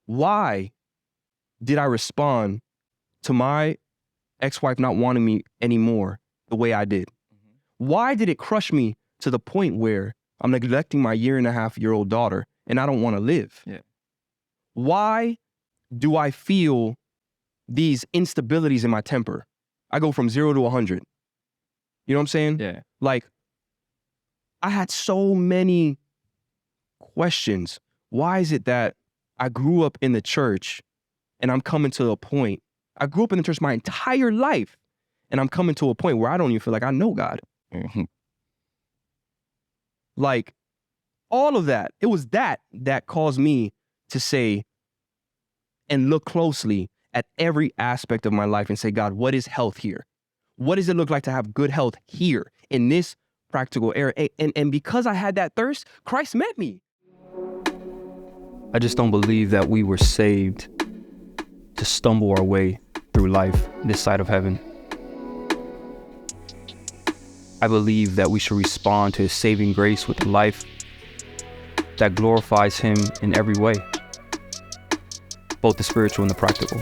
Why did I respond to my ex-wife not wanting me anymore the way I did? Why did it crush me to the point where I'm neglecting my 1.5-year-old daughter and I don't want to live? Yeah. Why do I feel these instabilities in my temper? I go from 0 to 100. You know what I'm saying? Yeah. Like, I had so many questions. Why is it that I grew up in the church and I'm coming to a point, I grew up in the church my entire life and I'm coming to a point where I don't even feel like I know God. Mhm. Like, all of that, it was that caused me to say and look closely at every aspect of my life and say, God, what is health here? What does it look like to have good health here in this practical area? And because I had that thirst, Christ met me. I just don't believe that we were saved to stumble our way through life this side of heaven. I believe that we should respond to His saving grace with a life that glorifies Him in every way, both the spiritual and the practical.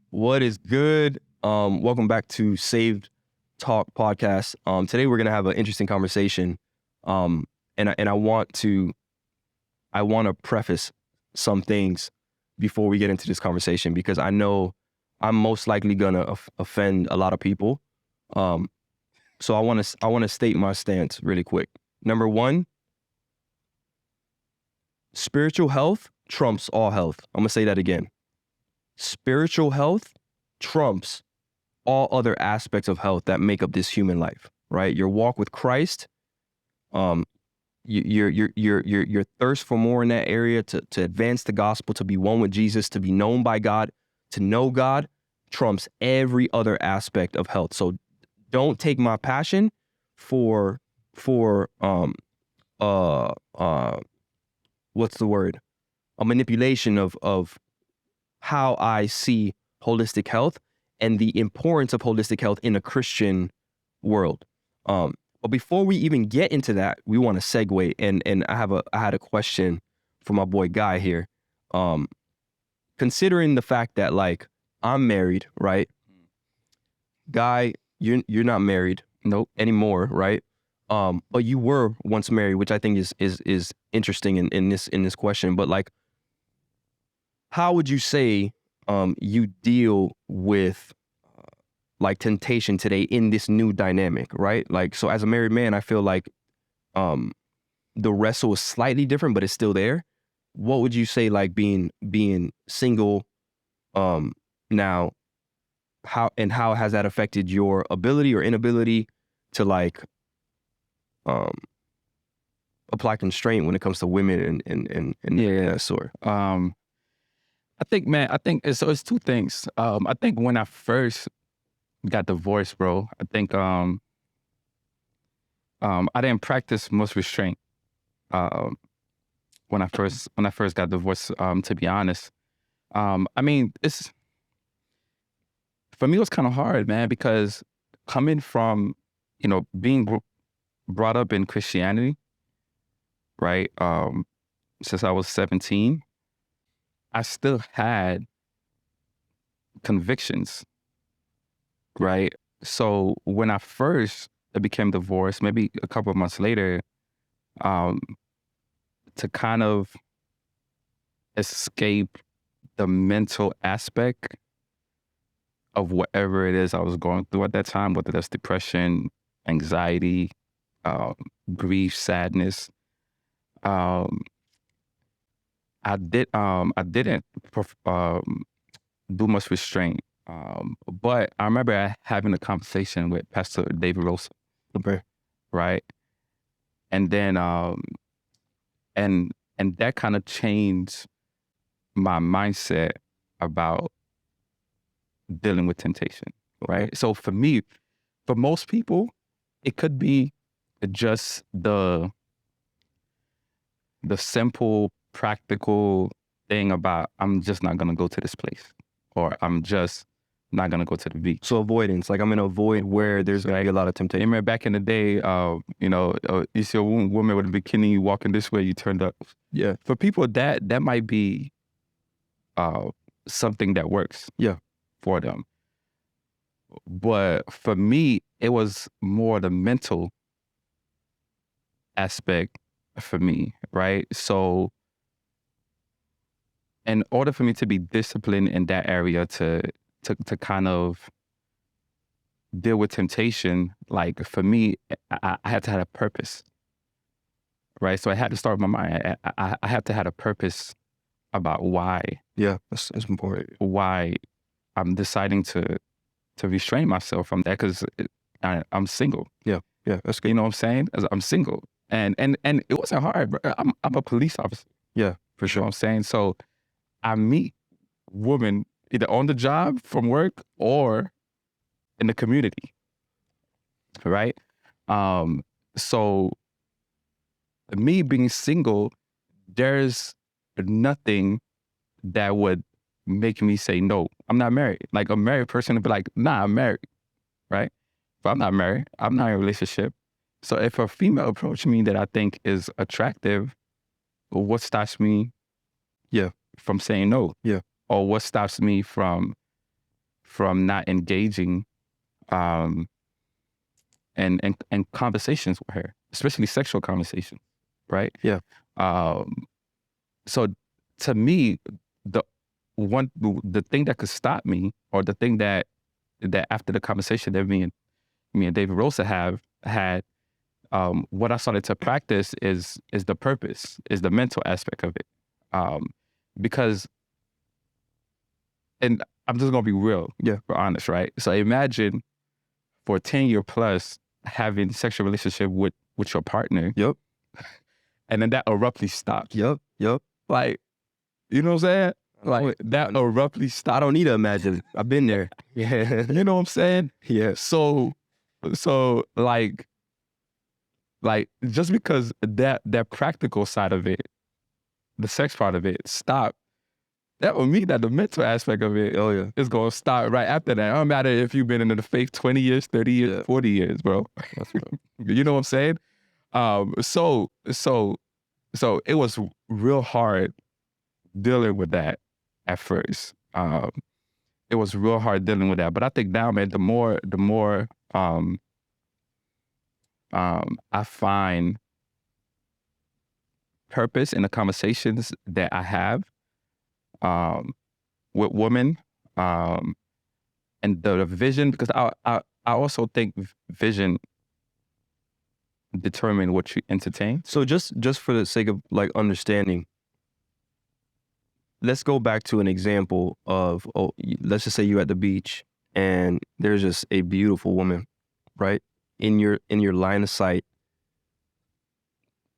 What is good? Welcome back to SavedTlk podcast. Today we're gonna have an interesting conversation, and I want to preface some things before we get into this conversation because I know I'm most likely gonna offend a lot of people. So I want to state my stance really quick. Number one, spiritual health trumps all health. I'm gonna say that again. Spiritual health trumps all other aspects of health that make up this human life, right? Your walk with Christ, your thirst for more in that area to advance the gospel, to be one with Jesus, to be known by God, to know God, trumps every other aspect of health. So don't take my passion for what's the word? A manipulation of how I see holistic health and the importance of holistic health in a Christian world. But before we even get into that, we want to segue, and I had a question for my boy Guy here. Considering the fact that like I'm married, right? Guy, you're not married, nope, anymore, right? But you were once married, which I think is interesting in this question. But like, how would you say you deal with like temptation today in this new dynamic, right? Like, so as a married man, I feel like the wrestle is slightly different, but it's still there. What would you say, like being single now? How has that affected your ability or inability to like apply constraint when it comes to women and Yeah. sort? I think it's two things. I think when I first got divorced, bro, I think I didn't practice much restraint when I first got divorced. To be honest, I mean, it's for me it was kind of hard, man, because coming from being brought up in Christianity, right? Since I was 17, I still had convictions, right? So when I first became divorced, maybe a couple of months later, to kind of escape the mental aspect of whatever it is I was going through at that time, whether that's depression, anxiety, grief, sadness. I didn't do much restraint. But I remember having a conversation with Pastor David Rose, Okay. right? And then and that kind of changed my mindset about dealing with temptation, right? So for me, for most people, it could be just the simple, practical thing about I'm just not gonna go to this place, or I'm just not gonna go to the beach. So avoidance, like I'm gonna avoid where there's gonna be a lot of temptation. Remember back in the day, you see a woman with a bikini, you walking this way, you turned up. Yeah. For people, that might be something that works. Yeah. For them. But for me, it was more the mental aspect for me, right? So in order for me to be disciplined in that area to kind of deal with temptation, like for me, I had to have a purpose, right? So I had to start with my mind. I had to have a purpose about why. Yeah, that's important. Why I'm deciding to restrain myself from that, because I'm single. Yeah, that's good. You know what I'm saying? I'm single, and it wasn't hard, bro. I'm a police officer. Yeah, for You know sure. what I'm saying? So I meet women either on the job from work or in the community, right? So me being single, there's nothing that would make me say no. I'm not married. Like a married person would be like, nah, I'm married, right? But I'm not married. I'm not in a relationship. So if a female approached me that I think is attractive, what stops me from saying no? Yeah. Or what stops me from not engaging and conversations with her, especially sexual conversations, right? Yeah. So to me, the thing that could stop me, or the thing that after the conversation that me and David Rosa had, what I started to practice is the purpose, is the mental aspect of it. Because, and I'm just gonna be real, for honest, right? So imagine for 10-year plus having sexual relationship with your partner. Yep. And then that abruptly stops. Yep. Like, you know what I'm saying? Like that abruptly stops. I don't need to imagine. I've been there. Yeah. You know what I'm saying? Yeah. So like just because that practical side of it, the sex part of it, stopped, that would mean that the mental aspect of it is going to start right after that. It don't matter if you've been in the faith 20 years, 30 years, 40 years, bro. That's right. You know what I'm saying? So it was real hard dealing with that at first. It was real hard dealing with that. But I think now, man, the more I find purpose in the conversations that I have with women, and the vision, because I also think vision determine what you entertain. So just for the sake of like understanding, let's go back to an example of, let's just say you're at the beach and there's just a beautiful woman, right? In your line of sight,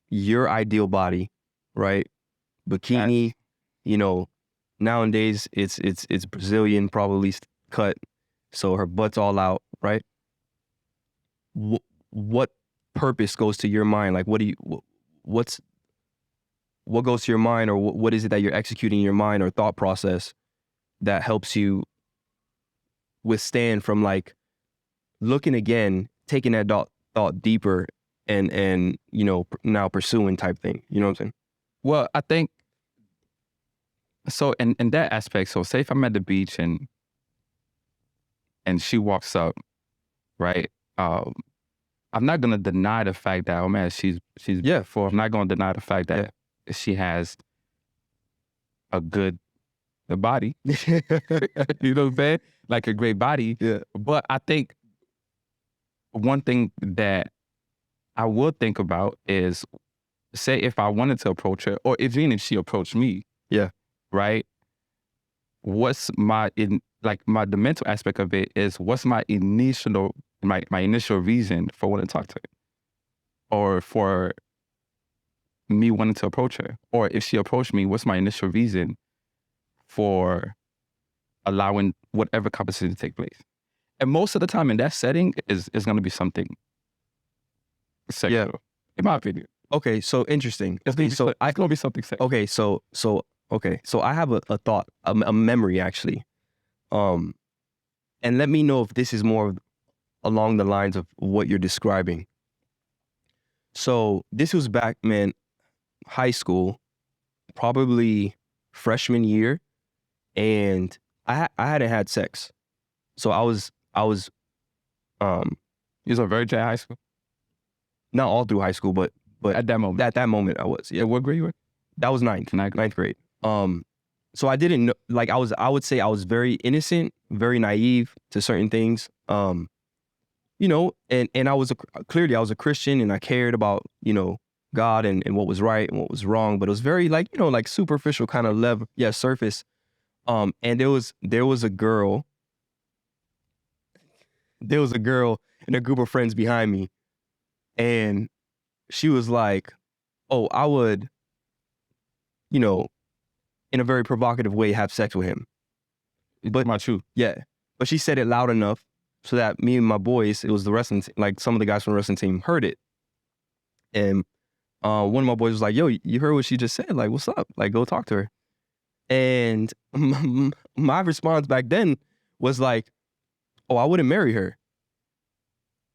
your ideal body, right? Bikini, nowadays it's Brazilian, probably cut, so her butt's all out, right? What purpose goes to your mind? Like, what goes to your mind, or what is it that you're executing in your mind or thought process that helps you withstand from like looking again, taking that thought deeper and now pursuing type thing? You know what I'm saying? Well, I think so in that aspect. So say if I'm at the beach and she walks up, right? I'm not gonna deny the fact that, oh man, she's I'm not gonna deny the fact that she has a good body. You know what I'm saying? Like a great body. Yeah. But I think one thing that I would think about is, say if I wanted to approach her, or even if she approached me. Yeah. Right? What's the mental aspect of it is, what's my initial reason for wanting to talk to her, or for me wanting to approach her? Or if she approached me, what's my initial reason for allowing whatever conversation to take place? And most of the time in that setting is going to be something sexual, in my opinion. Okay, so interesting. It's going to be something sexual. Okay, so I have a thought, a memory actually. and let me know if this is more along the lines of what you're describing. So this was back, man, high school, probably freshman year, and I hadn't had sex. So I was You was a virgin at high school? not all through high school, but At that moment? at that moment I was. Yeah, What grade you were? that was ninth grade. So I didn't know, like I would say I was very innocent, very naive to certain things. You know, and I was clearly I was a Christian, and I cared about, you know, God and what was right and what was wrong, but it was very, like, you know, like superficial kind of level, surface. And there was a girl and a group of friends behind me, and she was like, "Oh, I would, you know, in a very provocative way, have sex with him." But about you? yeah, but she said it loud enough so that me and my boys, it was the wrestling, like some of the guys from the wrestling team, heard it. And one of my boys was like, "Yo, you heard what she just said? Like, what's up? Like, go talk to her." And my response back then was like, "Oh, I wouldn't marry her."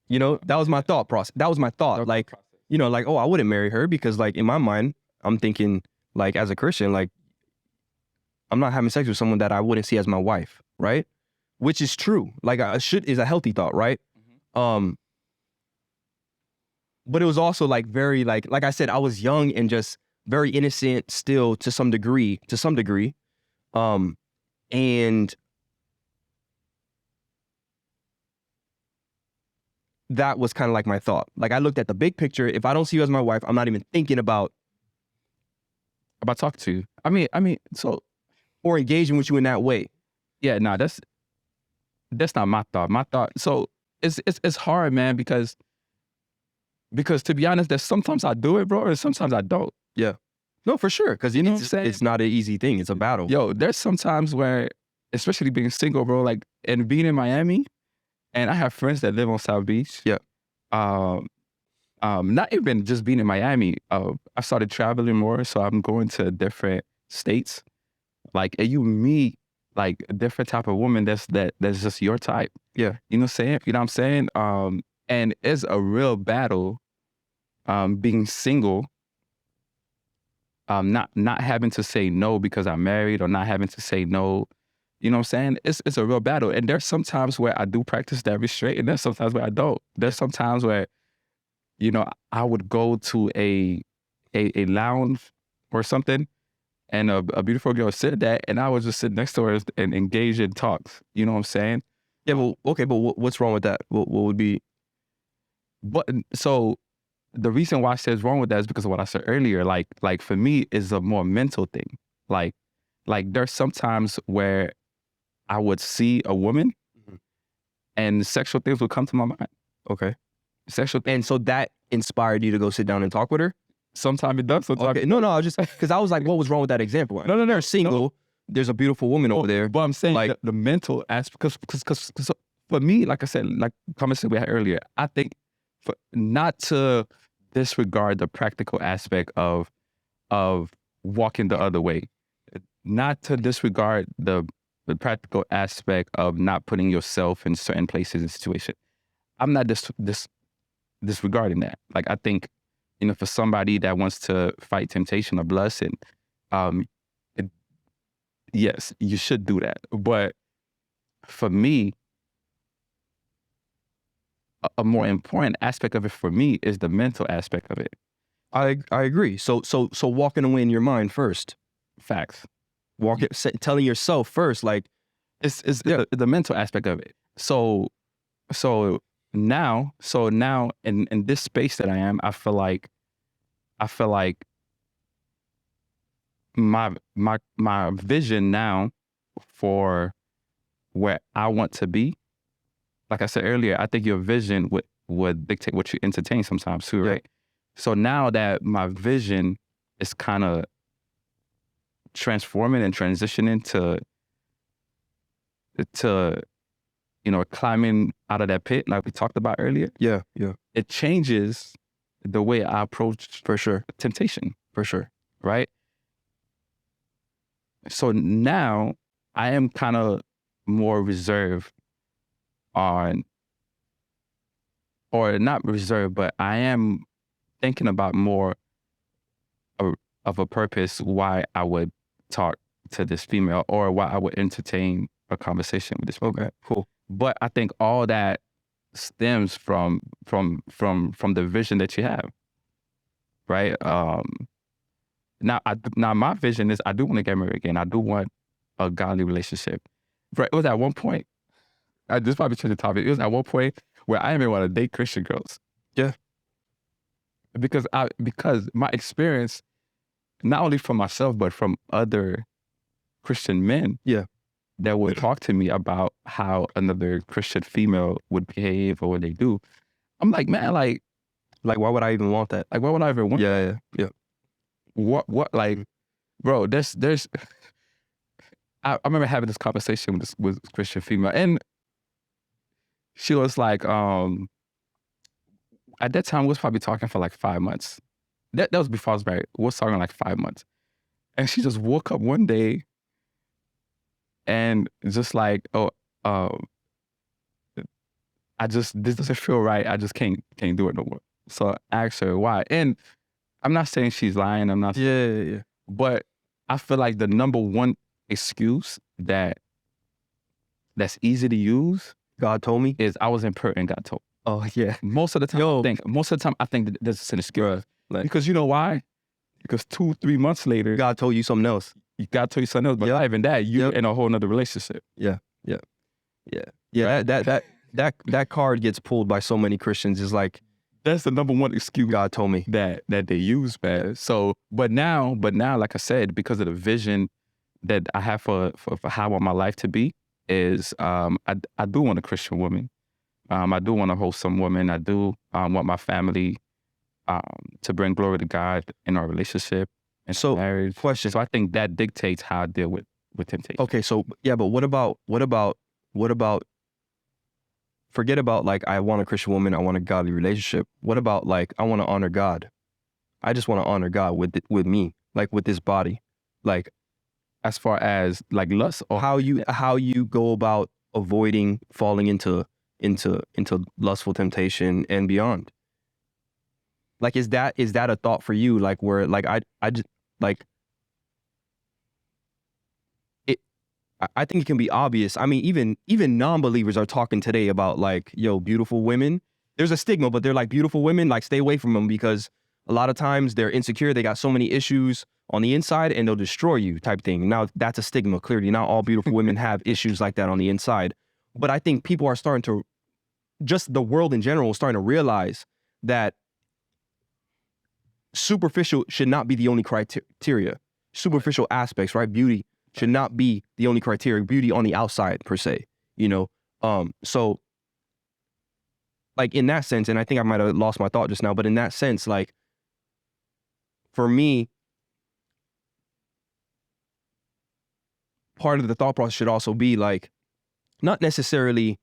You know, that was my thought process. That was my thought. Like, you know, like, oh, I wouldn't marry her because, like, in my mind, I'm thinking, like, as a Christian, like, I'm not having sex with someone that I wouldn't see as my wife, right? Which is true. Like, is a healthy thought, right? But it was also like very, like I said, I was young and just very innocent still to some degree. And that was kind of like my thought. Like, I looked at the big picture. If I don't see you as my wife, I'm not even thinking about talking to you. I mean, so, or engaging with you in that way. yeah, nah, that's not my thought. My thought, so it's hard, man, because to be honest, there's sometimes I do it, bro, and sometimes I don't. Yeah. No, for sure. Because You know what I'm saying? it's not an easy thing. It's a battle. Yo, there's sometimes where, especially being single, bro, like, and being in Miami, and I have friends that live on South Beach. Yeah. Not even just being in Miami. I started traveling more, so I'm going to different states. Like, and you meet like a different type of woman that's just your type. Yeah. You know what I'm saying? You know what I'm saying? And it's a real battle, being single, not having to say no because I'm married, or not having to say no. You know what I'm saying? It's a real battle. And there's sometimes where I do practice that restraint, and there's sometimes where I don't. There's sometimes where, you know, I would go to a lounge or something, and a beautiful girl sit that, and I would just sit next to her and engage in talks. You know what I'm saying? Yeah, well, okay, but what's wrong with that? What would be? But so the reason why I say it's wrong with that is because of what I said earlier. Like for me, it's a more mental thing. Like there's sometimes where I would see a woman, and sexual things would come to my mind. Okay. Sexual And so that inspired you to go sit down and talk with her? Sometimes it does. Sometimes Okay. No, I was just, because I was like, what was wrong with that example? No, they're single. There's a beautiful woman over there. But I'm saying, like, the mental aspect, because for me, like I said, like conversation we had earlier, I think not to disregard the practical aspect of walking the other way, not to disregard the practical aspect of not putting yourself in certain places and situations. I'm not disregarding that. Like, I think, you know, for somebody that wants to fight temptation or lust, and yes, you should do that. But for me, a more important aspect of it for me is the mental aspect of it. I agree. So walking away in your mind first. Facts. Telling yourself first, like, it's the mental aspect of it. So now in this space that I am, I feel like my vision now for where I want to be, like I said earlier, I think your vision would dictate what you entertain sometimes too, right? So now that my vision is kind of transforming and transitioning to, you know, climbing out of that pit, like we talked about earlier. Yeah. It changes the way I approach, for sure, temptation. For sure. Right? So now I am kind of more reserved on, or not reserved, but I am thinking about more of a purpose why I would talk to this female or why I would entertain a conversation with this female. Okay, cool. But I think all that stems from the vision that you have, right? Now my vision is I do want to get married again. I do want a godly relationship. Right? It was at one point. This probably changed the topic. It was at one point where I even want to date Christian girls. Yeah. Because my experience, not only from myself but from other Christian men, Yeah, that would talk to me about how another Christian female would behave or what they do. I'm like, man, like why would I even want that? why would I ever want? Yeah. What like, bro? There's. I remember having this conversation with this Christian female, and she was like, at that time we was probably talking for like 5 months. That was before I was married. We was talking like 5 months, and she just woke up one day and just like, this doesn't feel right. I just can't do it no more. So I asked her why, and I'm not saying she's lying. I'm not. Yeah. But I feel like the number one excuse that's easy to use, God told me, is I was impertinent and got told. Oh yeah. Most of the time, I think that there's an excuse. Like, because you know why? Because 2-3 months later, God told you something else. God told you something else. But not even that, you're in a whole nother relationship. Yeah. That card gets pulled by so many Christians. Is like, that's the number one excuse God told me that they use, man. So, but now, like I said, because of the vision that I have for how I want my life to be, is I do want a Christian woman. I do want a wholesome woman. I do want my family to bring glory to God in our relationship and so marriage. Question. So I think that dictates how I deal with temptation. Okay, so yeah, but what about? Forget about like I want a Christian woman. I want a godly relationship. What about like I want to honor God? I just want to honor God with me, like with this body, like. As far as like lust, or how you go about avoiding falling into lustful temptation and beyond. Like, is that a thought for you? Like, where like I just like it. I think it can be obvious. I mean, even non-believers are talking today about like, yo, beautiful women. There's a stigma, but they're like, beautiful women, like stay away from them because a lot of times they're insecure. They got so many issues on the inside and they'll destroy you type thing. Now that's a stigma. Clearly not all beautiful women have issues like that on the inside. But I think people are starting to, just the world in general is starting to realize that superficial should not be the only criteria. Superficial aspects, right? Beauty should not be the only criteria. Beauty on the outside per se, you know? So like in that sense, and I think I might have lost my thought just now, but in that sense, like for me, part of the thought process should also be like, not necessarily,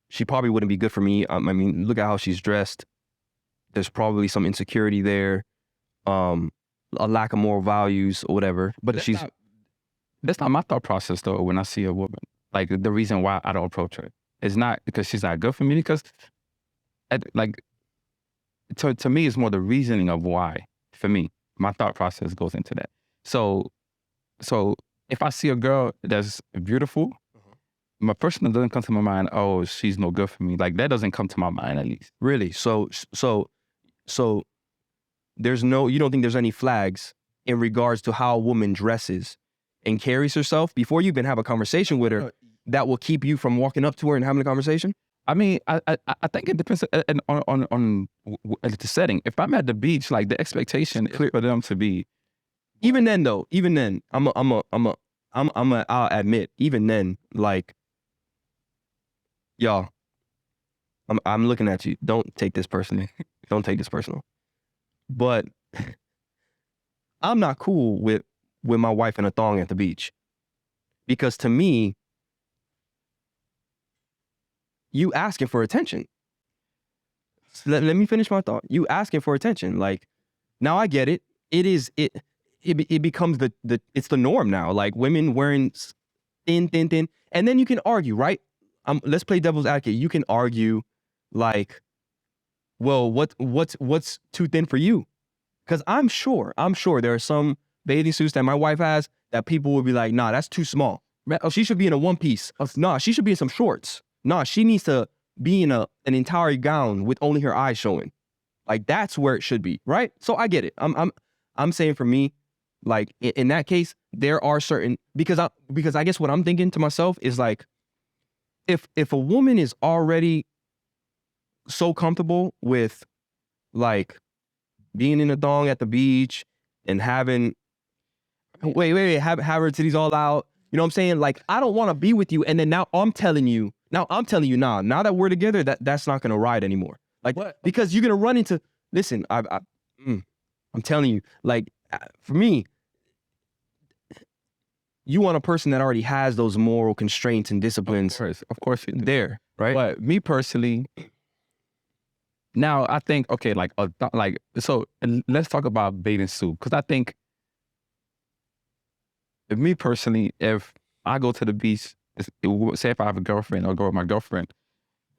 she probably wouldn't be good for me. I mean, look at how she's dressed. There's probably some insecurity there, a lack of moral values or whatever. But that's not my thought process though. When I see a woman, like the reason why I don't approach her is not because she's not good for me. Because, to me, it's more the reasoning of why. For me, my thought process goes into that. So if I see a girl that's beautiful, my person doesn't come to my mind, oh, she's no good for me. Like that doesn't come to my mind at least. Really? So there's no, you don't think there's any flags in regards to how a woman dresses and carries herself before you even have a conversation with her that will keep you from walking up to her and having a conversation? I mean, I think it depends on the setting. If I'm at the beach, like the expectation is for them to be. Even then, I'll admit, even then, like, y'all, I'm looking at you. Don't take this personally. Don't take this personal. But I'm not cool with my wife in a thong at the beach. Because to me, you asking for attention. Let me finish my thought. You asking for attention. Like, now I get it. It becomes it's the norm now. Like women wearing thin. And then you can argue, right? let's play devil's advocate. You can argue like, well, what's too thin for you? Because I'm sure there are some bathing suits that my wife has that people will be like, nah, that's too small. She should be in a one piece. Nah, she should be in some shorts. Nah, she needs to be in an entire gown with only her eyes showing. Like that's where it should be, right? So I get it. I'm saying for me, like in that case, there are certain because I guess what I'm thinking to myself is like, if a woman is already so comfortable with like being in a thong at the beach and having have her titties all out, you know what I'm saying? Like I don't want to be with you, and then now I'm telling you now that we're together, that's not gonna ride anymore. Like what? Because you're gonna run into. Listen, I'm telling you, like for me, you want a person that already has those moral constraints and disciplines. Of course, you do. There, right? But me personally, now I think okay, so let's talk about bathing suit, because I think, if me personally, if I go to the beach, say if I have a girlfriend or go with my girlfriend,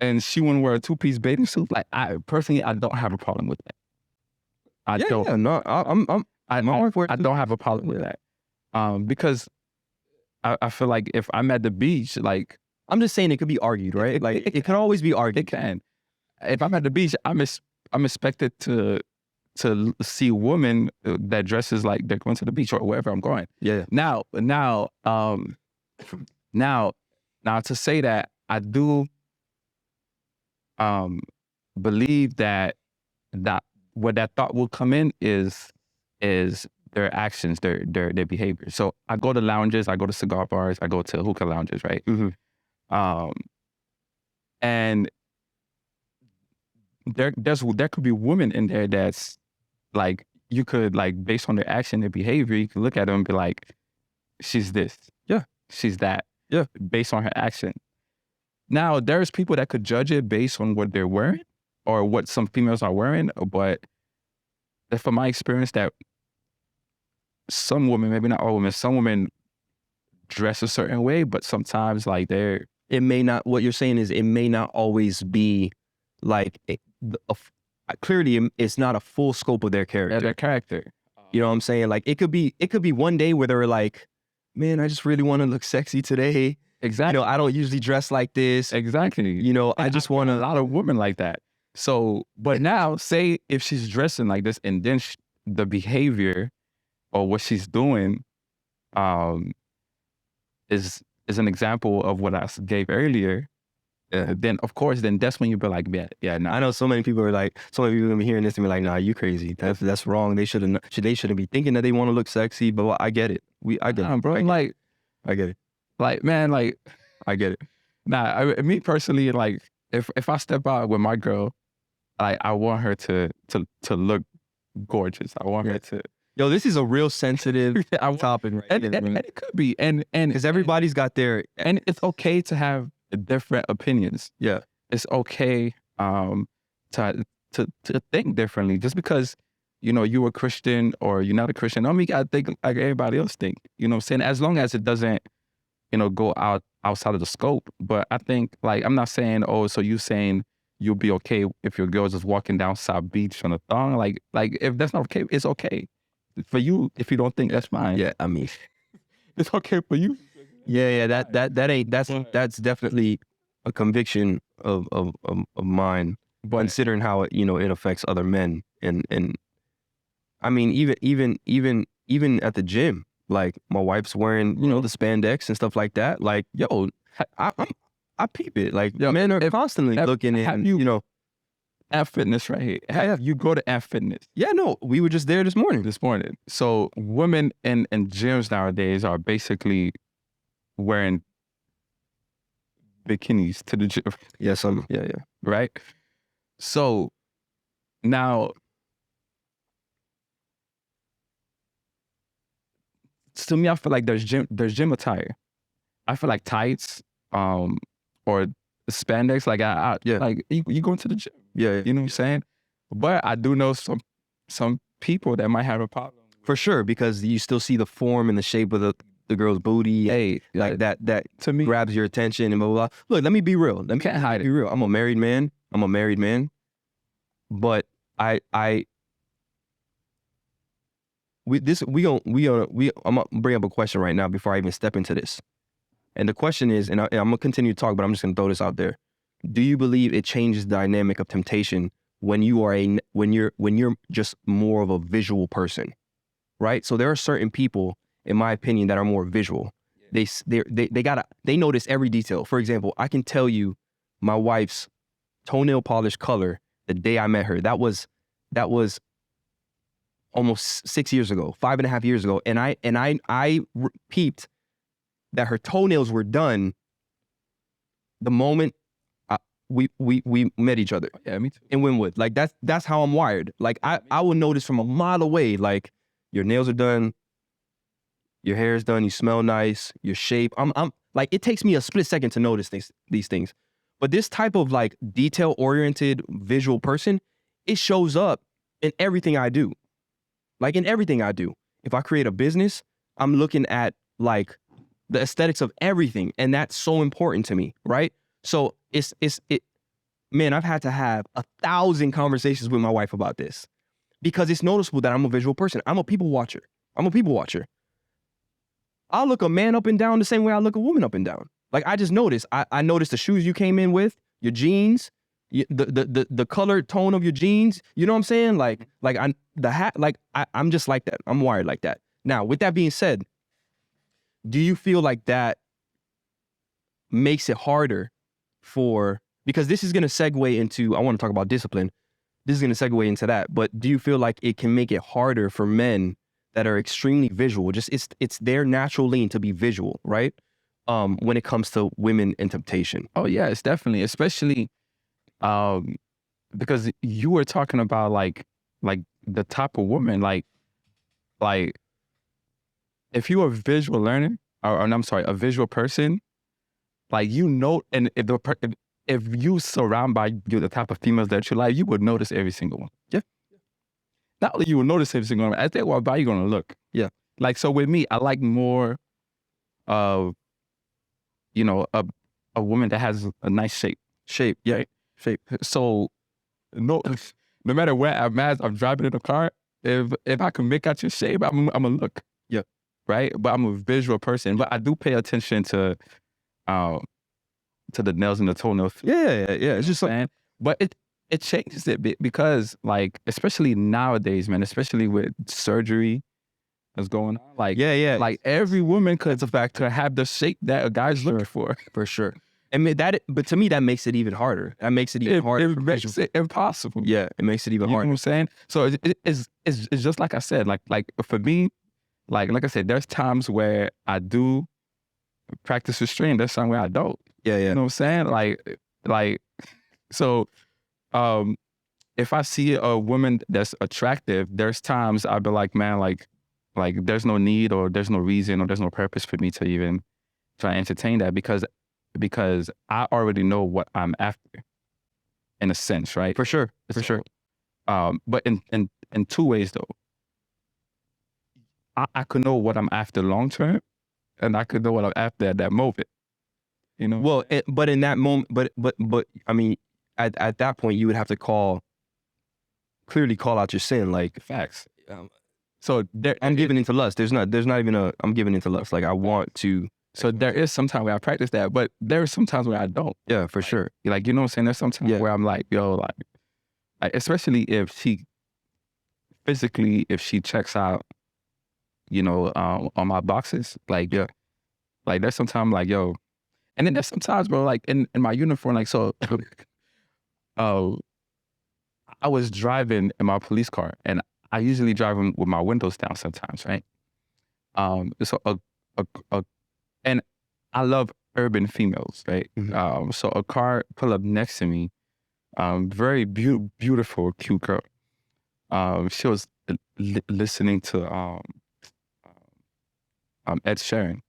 and she wouldn't wear a 2-piece bathing suit, like I personally don't have a problem with that. I don't have a problem with that. Because I feel like if I'm at the beach, like I'm just saying it could be argued, right? Like it can always be argued. It can. If I'm at the beach, I'm expected to see women that dresses like they're going to the beach or wherever I'm going. Yeah. Now, to say that, I do believe that where that thought will come in is their actions, their behavior. So I go to lounges, I go to cigar bars, I go to hookah lounges, right? Mm-hmm. And there could be women in there that's like, you could, like, based on their action, their behavior, you can look at them and be like, she's this. Yeah. She's that. Yeah. Based on her action. Now, there's people that could judge it based on what they're wearing or what some females are wearing, but from my experience, that some women, maybe not all women, some women dress a certain way, but sometimes like it may not, what you're saying is it may not always be like clearly it's not a full scope of their character. Yeah, their character. You know what I'm saying? Like it could be one day where they're like, man, I just really want to look sexy today. Exactly. You know, I don't usually dress like this. Exactly. You know, I just want a lot of women like that. So, but now say if she's dressing like this and then the behavior or what she's doing is an example of what I gave earlier. Then of course, then that's when you be like, yeah. Nah. I know so many people are like, gonna be hearing this and be like, nah, you crazy. That's wrong. They shouldn't be thinking that they want to look sexy. But I get it. I get it, bro. I get it. Like, man, like, I get it. Nah, me personally, like, if I step out with my girl, like, I want her to look gorgeous. I want her to. Yo, this is a real sensitive topic, right? And it could be, and because everybody's got their, and it's okay to have different opinions. Yeah, it's okay to think differently. Just because you're a Christian or you're not a Christian, don't mean you gotta think like everybody else think. You know what I'm saying? As long as it doesn't go outside of the scope. But I think, like, I'm not saying, oh, so you saying you'll be okay if your girl's just walking down South Beach on a thong. Like if that's not okay, it's okay for you. If you don't think, that's fine. Yeah, I mean, it's okay for you. Yeah. That's definitely a conviction of mine. But considering how it affects other men, and I mean even at the gym. Like my wife's wearing, the spandex and stuff like that. Like, yo, I peep it. Like, men are constantly looking at, F Fitness right here. Have you go to F Fitness? Yeah, no, we were just there this morning. So women in gyms nowadays are basically wearing bikinis to the gym. Yeah, yeah. Right? So now, to me, I feel like there's gym attire. I feel like tights, or spandex. Like like you go into the gym. Yeah, you know what I'm saying. But I do know some people that might have a problem. For sure, because you still see the form and the shape of the girl's booty, Hey, like that to me, grabs your attention and blah, blah, blah. Look, let me be real. Let me can't hide be it. real. I'm a married man. But I'm gonna bring up a question right now before I even step into this. And the question is, and I'm gonna continue to talk, but I'm just gonna throw this out there. Do you believe it changes the dynamic of temptation when you're just more of a visual person, right? So there are certain people, in my opinion, that are more visual. They notice every detail. For example, I can tell you my wife's toenail polish color the day I met her. That was almost 6 years ago, 5.5 years ago, and I peeped that her toenails were done the moment we met each other. Yeah, me too. In Wynwood. Like that's how I'm wired. Like I will notice from a mile away, like your nails are done, your hair is done, you smell nice, your shape. I'm like, it takes me a split second to notice these things. But this type of like detail-oriented visual person, it shows up in everything I do. Like in everything I do. If I create a business, I'm looking at like the aesthetics of everything. And that's so important to me, right? So man, I've had to have 1,000 conversations with my wife about this because it's noticeable that I'm a visual person. I'm a people watcher. I'll look a man up and down the same way I look a woman up and down. Like I just noticed. I noticed the shoes you came in with, your jeans, the color tone of your jeans. You know what I'm saying? The hat. Like I'm just like that. I'm wired like that. Now, with that being said, do you feel like that makes it harder because this is going to segue into, I want to talk about discipline. This is going to segue into that. But do you feel like it can make it harder for men that are extremely visual? Just it's their natural lean to be visual, right? When it comes to women and temptation. Oh yeah, it's definitely, especially because you were talking about like the type of woman, like if you're a visual learner, or I'm sorry, a visual person, like and if you surround by the type of females that you like, you would notice every single one. Yeah. Not only you will notice every single one, as they walk by, you're gonna look. Yeah. Like, so with me, I like more of, a woman that has a nice shape. Shape, yeah. Right? Shape. So no matter where I'm at, I'm driving in a car, if I can make out your shape, I'm gonna look. Yeah. Right? But I'm a visual person. But I do pay attention to the nails and the toenails. Yeah. It's just like, but it changes it because, like, especially nowadays, man, especially with surgery that's going on, like, like every woman could have the shape that a guy's looking for. For sure. But to me, that makes it even harder. That makes it even harder. It makes it impossible. Yeah, it makes it even harder. You know what I'm saying? So it's just like I said, like for me, like I said, there's times where I do practice restraint. There's times where I don't. Yeah. You know what I'm saying? Like, so, if I see a woman that's attractive, there's times I'll be like, man, like there's no need or there's no reason or there's no purpose for me to even try to entertain that because I already know what I'm after, in a sense, right? For sure. But in two ways though. I could know what I'm after long term, and I could know what I'm after at that moment. You know? Well, but in that moment, but I mean, at that point, you would have to clearly call out your sin, like facts. So I'm giving into lust. There's not even I'm giving into lust. Like I want to. So there is some time where I practice that, but there are some times where I don't. Yeah, for sure. Like, you know what I'm saying? There's some times where I'm like, yo, like, especially if she checks out, on my boxes, like, yeah, like there's sometimes like, yo, and then there's sometimes, bro, like in my uniform, like, so, I was driving in my police car, and I usually drive with my windows down sometimes, right? So and I love urban females, right? Mm-hmm. So a car pull up next to me, very beautiful, cute girl. She was listening to Ed Sheeran,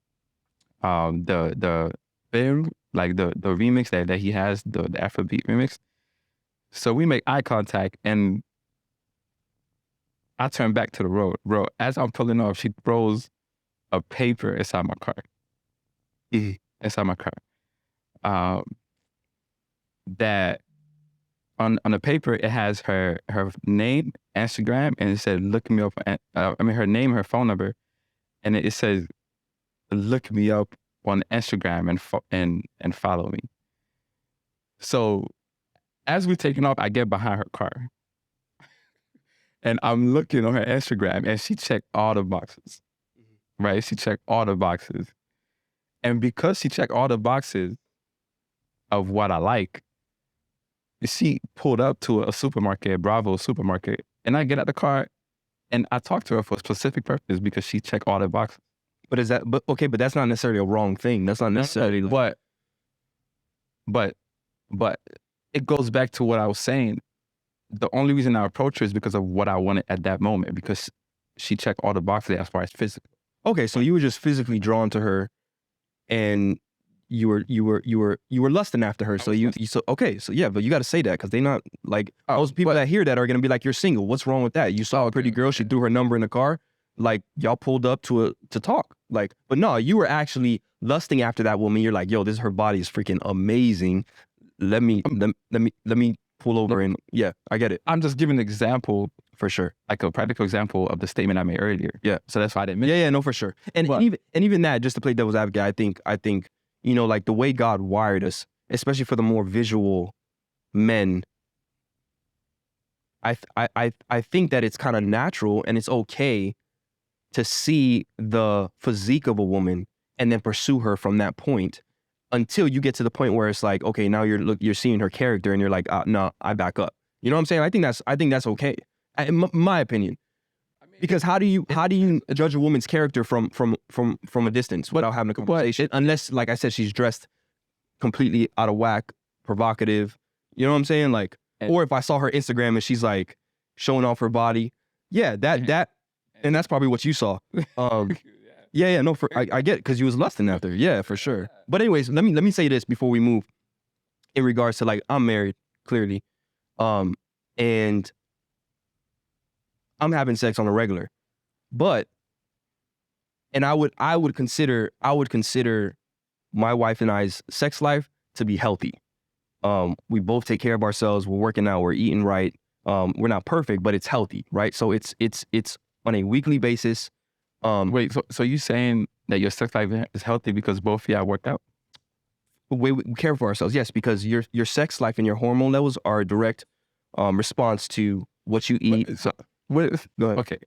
the film, like the remix that he has, the Afrobeat remix. So we make eye contact, and I turn back to the road, bro. As I'm pulling off, she throws a paper inside my car. Inside my car. That on the paper, it has her name, Instagram, and it said, look me up. Her name, her phone number. And it says, look me up on Instagram and follow me. So as we're taking off, I get behind her car. And I'm looking on her Instagram, and she checked all the boxes, right? She checked all the boxes. And because she checked all the boxes of what I like, she pulled up to a supermarket, Bravo supermarket, and I get out the car and I talk to her for a specific purpose because she checked all the boxes. But that's not necessarily a wrong thing. That's not necessarily but it goes back to what I was saying. The only reason I approached her is because of what I wanted at that moment, because she checked all the boxes as far as physical. Okay, so you were just physically drawn to her, and you were lusting after her. So but you got to say that, because they not like those people that hear that are gonna be like, you're single. What's wrong with that? You saw a pretty girl, she threw her number in the car, like y'all pulled up to talk. Like, but no, you were actually lusting after that woman. You're like, yo, her body is freaking amazing. Let me pull over and I get it. I'm just giving an example, for sure, like a practical example of the statement I made earlier. Yeah, so that's why I didn't mention. Yeah, no, for sure. And even that, just to play devil's advocate, I think like the way God wired us, especially for the more visual men, I think that it's kind of natural and it's okay to see the physique of a woman and then pursue her from that point, until you get to the point where it's like, okay, now you're seeing her character and you're like, no, I back up. You know what I'm saying? I think that's okay, in my opinion. Because how do you judge a woman's character from a distance without having a conversation? Unless, like I said, she's dressed completely out of whack, provocative. You know what I'm saying? Like, or if I saw her Instagram and she's like showing off her body, and that's probably what you saw. No, I get it, because you was lusting after. Yeah, for sure. But anyways, let me say this before we move, in regards to, like, I'm married, clearly, and I'm having sex on a regular, and I would consider my wife and I's sex life to be healthy. We both take care of ourselves. We're working out. We're eating right. We're not perfect, but it's healthy, right? So it's on a weekly basis. Wait, so you saying that your sex life is healthy because both of y'all worked out? We care for ourselves, yes, because your sex life and your hormone levels are a direct response to what you eat. Go ahead. Okay.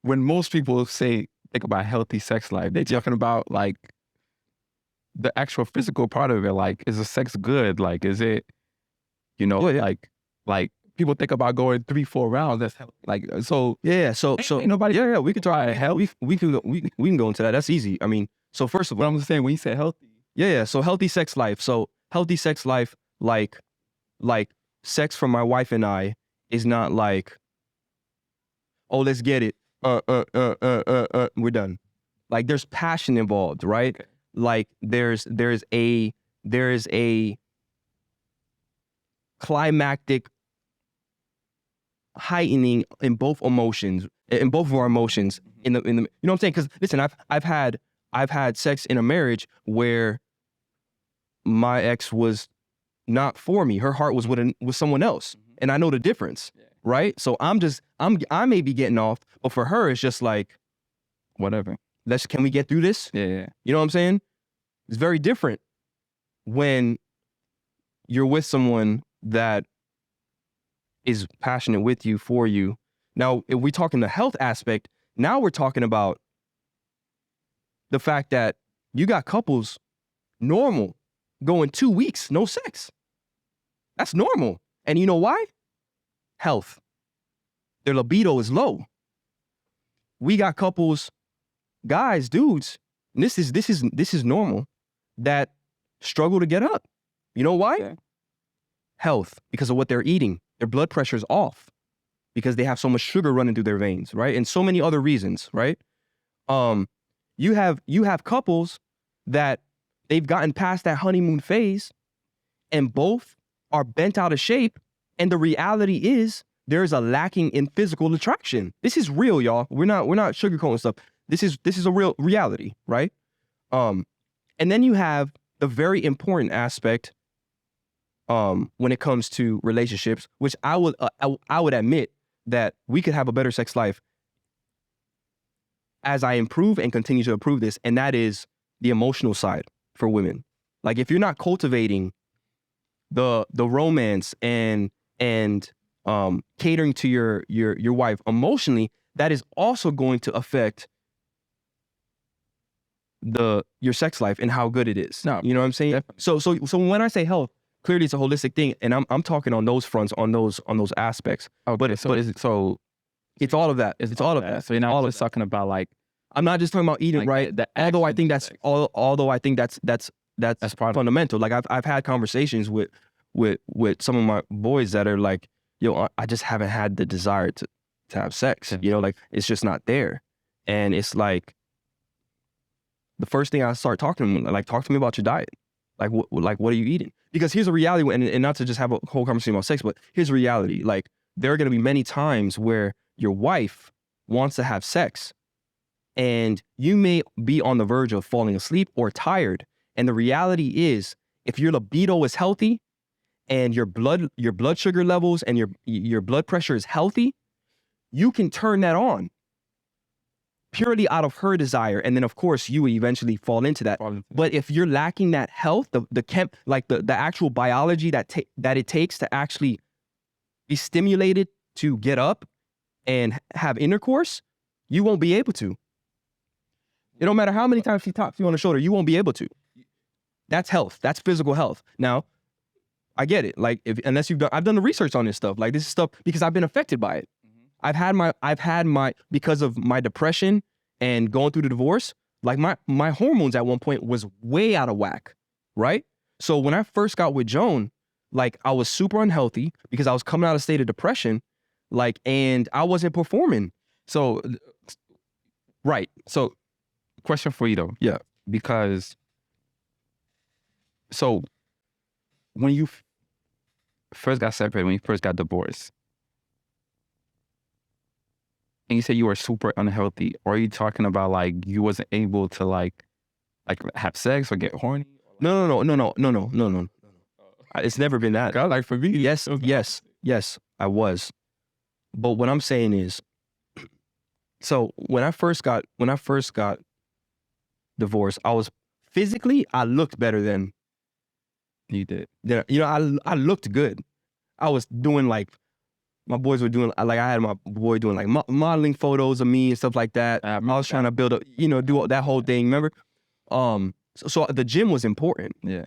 When most people think about healthy sex life, they're talking about, like, the actual physical part of it. Like, is the sex good? Like, is it, like people think about going 3-4 rounds. That's like, so so ain't nobody. We can try health. We can go into that. That's easy. I mean, so first of all, I'm just saying, when you say healthy, so healthy sex life. So healthy sex life, like sex from my wife and I is not like, oh, let's get it. We're done. Like, there's passion involved, right? Okay. Like, there's a climactic heightening in both emotions, in both of our emotions, in the you know what I'm saying? Because listen, I've had sex in a marriage where my ex was not for me. Her heart was with someone else, and I know the difference, right? So I may be getting off, but for her, it's just like, whatever. Can we get through this? Yeah. You know what I'm saying? It's very different when you're with someone that is passionate with you, for you. Now, if we talk in the health aspect, now we're talking about the fact that you got couples normal going 2 weeks, no sex. That's normal. And you know why? Health. Their libido is low. We got couples, guys, dudes, and this is normal, that struggle to get up. You know why? Okay. Health, because of what they're eating. Their blood pressure's off because they have so much sugar running through their veins, right? And so many other reasons, right? You have couples that they've gotten past that honeymoon phase and both are bent out of shape, and the reality is there's a lacking in physical attraction. This is real, y'all. We're not sugarcoating stuff. This is a real reality, right? And then you have the very important aspect when it comes to relationships, which I would admit that we could have a better sex life as I improve and continue to improve this, and that is the emotional side for women. Like if you're not cultivating the romance and catering to your wife emotionally, that is also going to affect your sex life and how good it is. No, you know what I'm saying? definitely. So when I say health, clearly it's a holistic thing, and I'm talking on those fronts, on those aspects. Okay, but it's all of that. It's all of that. So you're not all just talking about like I'm not just talking about eating, like right? the Although I action think that's sex. although I think that's part of fundamental. Like I've had conversations with some of my boys that are like, yo, I just haven't had the desire to have sex. Yeah. You know, like it's just not there. And it's like the first thing I start talking to them, like, talk to me about your diet. Like what are you eating? Because here's a reality, and not to just have a whole conversation about sex, but here's a reality. Like there are going to be many times where your wife wants to have sex, and you may be on the verge of falling asleep or tired. And the reality is, if your libido is healthy and your blood sugar levels and your blood pressure is healthy, you can turn that on purely out of her desire. And then of course you would eventually fall into that. But if you're lacking that health, the actual biology that it takes to actually be stimulated to get up and have intercourse, you won't be able to. It don't matter how many times she taps you on the shoulder, you won't be able to. That's health. That's physical health. Now, I get it. Like unless I've done the research on this stuff. Like this is stuff because I've been affected by it. Mm-hmm. I've had my because of my depression and going through the divorce. Like my hormones at one point was way out of whack, right? So when I first got with Joan, like I was super unhealthy because I was coming out of a state of depression, like, and I wasn't performing. So, right. So, question for you though. Yeah. Because, so when you first got separated, when you first got divorced, and you said you were super unhealthy, or are you talking about like you wasn't able to like have sex or get horny? No. It's never been that. Like for me, yes, I was. But what I'm saying is, so when I first got divorced, I was physically, I looked better than you did. You know, I looked good. I was doing like, my boys were doing, like I had my boy doing like modeling photos of me and stuff like that. I was trying to build up, do that whole thing, remember? So the gym was important. Yeah.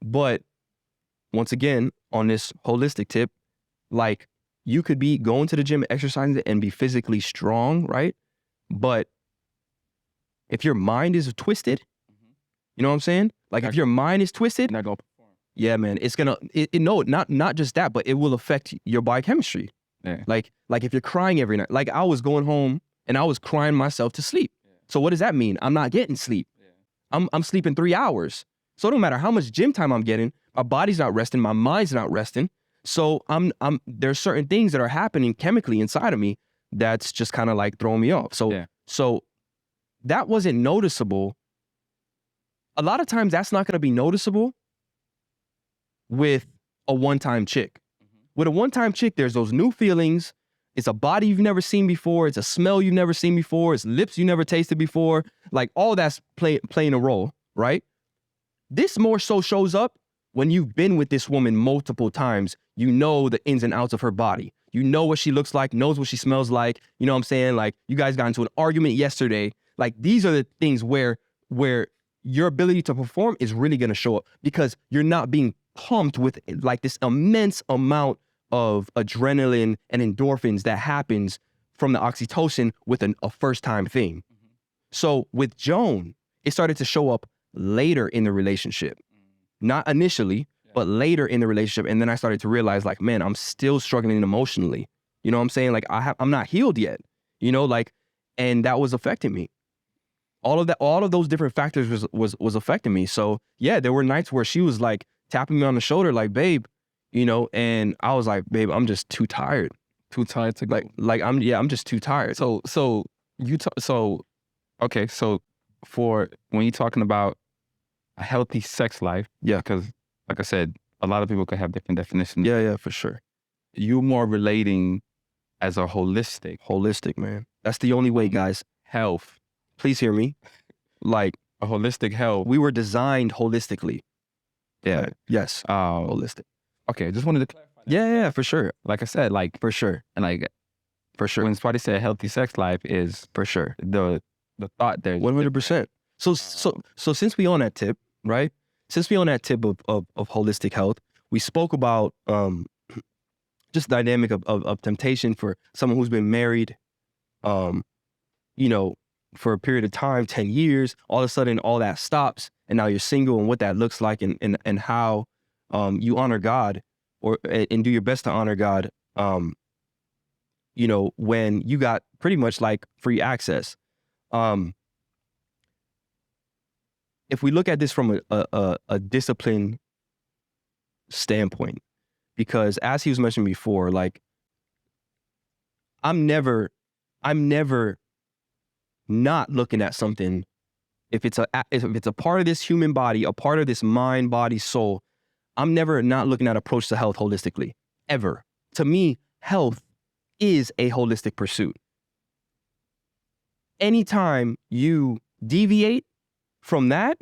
But once again, on this holistic tip, like you could be going to the gym, exercising and be physically strong, right? But if your mind is twisted, you know what I'm saying? Like if your mind is twisted, not gonna perform. Yeah, man, it's gonna, no, not just that, but it will affect your biochemistry. Yeah. Like if you're crying every night, like I was going home and I was crying myself to sleep. Yeah. So what does that mean? I'm not getting sleep. Yeah. I'm sleeping 3 hours. So it don't matter how much gym time I'm getting, my body's not resting, my mind's not resting. So there's certain things that are happening chemically inside of me that's just kind of like throwing me off. So so that wasn't noticeable. A lot of times that's not gonna be noticeable with a one-time chick. With a one-time chick, there's those new feelings. It's a body you've never seen before. It's a smell you've never seen before. It's lips you never tasted before. Like all that's playing a role, right? This more so shows up when you've been with this woman multiple times. You know the ins and outs of her body. You know what she looks like, knows what she smells like. You know what I'm saying? Like you guys got into an argument yesterday. Like these are the things where your ability to perform is really gonna show up because you're not being pumped with like this immense amount of adrenaline and endorphins that happens from the oxytocin with a first time thing. Mm-hmm. So with Joan, it started to show up later in the relationship, not initially, but later in the relationship. And then I started to realize like, man, I'm still struggling emotionally. You know what I'm saying? Like I'm not healed yet, like, and that was affecting me. All of those different factors was affecting me. So yeah, there were nights where she was like tapping me on the shoulder, like, babe, and I was like, babe, I'm just too tired. Too tired to I'm just too tired. So Okay, so for when you're talking about a healthy sex life, Yeah. because like I said, a lot of people could have different definitions. Yeah, for sure. You more relating as a holistic Holistic, man. That's the only way, guys. health, Please hear me. Like, a holistic health. we were designed holistically. Yeah. Right. Yes. Holistic. Okay, just wanted to clarify that. Yeah, for sure. Like I said, like For sure. and like For sure. when Spotty said healthy sex life is For sure. the thought there. 100%. So since we on that tip, right? Since we on that tip of holistic health, we spoke about just the dynamic of temptation for someone who's been married, you know, for a period of time, 10 years, all of a sudden all that stops and now you're single, and what that looks like, and how you honor God and do your best to honor God, when you got pretty much like free access. If we look at this from a discipline standpoint, because as he was mentioning before, like I'm never not looking at something. If it's a part of this human body, a part of this mind, body, soul, I'm never not looking at approach to health holistically, ever. To me, health is a holistic pursuit. Anytime you deviate from that,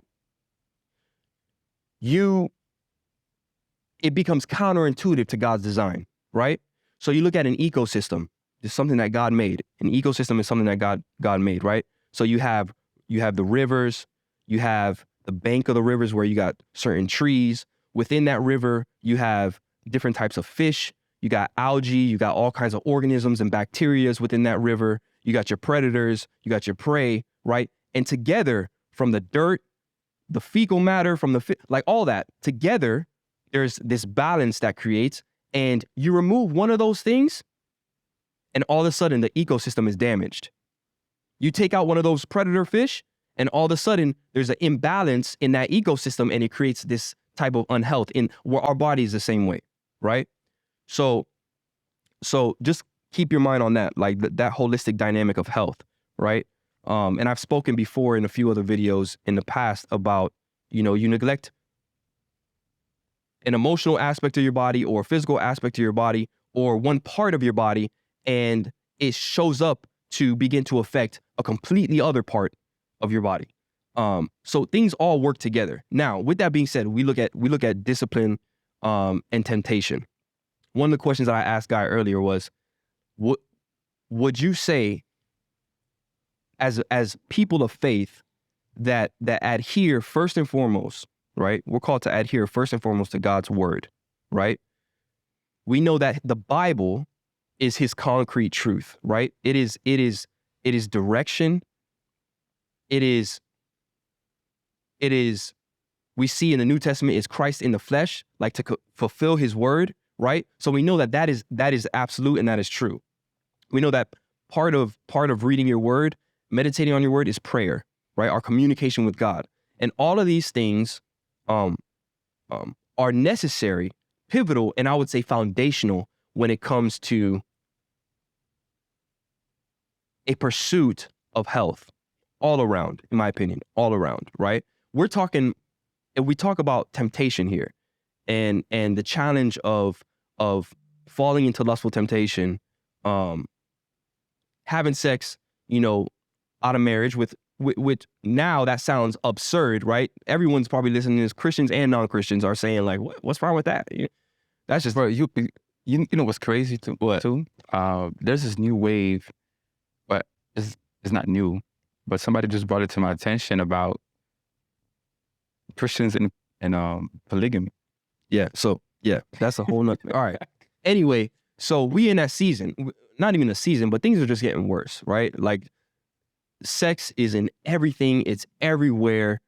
it becomes counterintuitive to God's design, right? So you look at an ecosystem. It's something that God made. An ecosystem is something that God made, right? So you have the rivers, you have the bank of the rivers where you got certain trees. Within that river, you have different types of fish. You got algae, you got all kinds of organisms and bacteria within that river. You got your predators, you got your prey, right? And together, from the dirt, the fecal matter, from the like all that, together, there's this balance that creates, and you remove one of those things, and all of a sudden the ecosystem is damaged. You take out one of those predator fish, and all of a sudden there's an imbalance in that ecosystem, and it creates this type of unhealth in where our body is the same way, right? So just keep your mind on that, like that holistic dynamic of health, right? And I've spoken before in a few other videos in the past about, you neglect an emotional aspect of your body or a physical aspect of your body or one part of your body, and it shows up to begin to affect a completely other part of your body. So things all work together. Now, with that being said, we look at discipline and temptation. One of the questions that I asked Guy earlier was, would you say, as people of faith that adhere first and foremost, right? We're called to adhere first and foremost to God's word, right? We know that the Bible is his concrete truth, right? It is direction. It is, we see in the New Testament is Christ in the flesh, like to fulfill his word, right? So we know that is absolute and that is true. We know that part of reading your word, meditating on your word, is prayer, right? Our communication with God. And all of these things are necessary, pivotal, and I would say foundational when it comes to a pursuit of health all around, in my opinion, all around, right? If we talk about temptation here and the challenge of falling into lustful temptation, having sex, out of marriage with now that sounds absurd, right? Everyone's probably listening to this, Christians and non-Christians are saying like, what's wrong with that? That's just, Bro, you know what's crazy too? What? There's this new wave, but it's not new, but somebody just brought it to my attention about Christians and polygamy. Yeah. So yeah, that's a whole nother. All right. Anyway, so we in that season, not even a season, but things are just getting worse, right? Like sex is in everything. It's everywhere.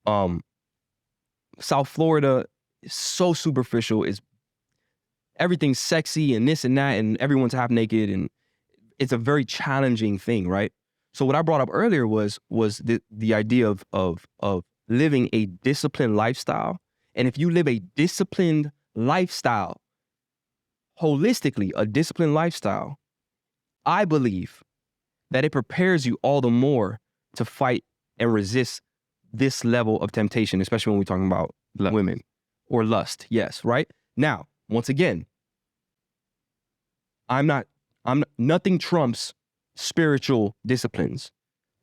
South Florida is so superficial. Everything's sexy and this and that, and everyone's half naked, and it's a very challenging thing, right? So what I brought up earlier was the idea of living a disciplined lifestyle. And if you live a disciplined lifestyle, holistically, a disciplined lifestyle, I believe that it prepares you all the more to fight and resist this level of temptation, especially when we're talking about women or lust. Yes, right? Now, once again, nothing trumps spiritual disciplines,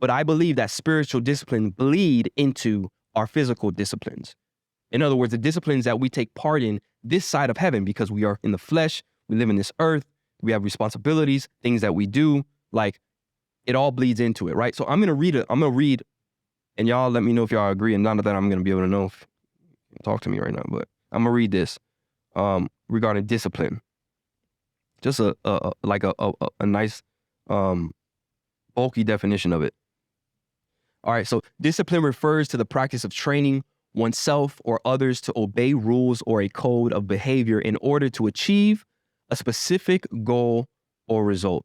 but I believe that spiritual disciplines bleed into our physical disciplines. In other words, the disciplines that we take part in this side of heaven, because we are in the flesh, we live in this earth, we have responsibilities, things that we do, like it all bleeds into it, right? So I'm gonna read, and y'all let me know if y'all agree, and none of that I'm gonna be able to know if you talk to me right now, but I'm gonna read this regarding discipline. Just a nice bulky definition of it. All right, so discipline refers to the practice of training oneself or others to obey rules or a code of behavior in order to achieve a specific goal or result.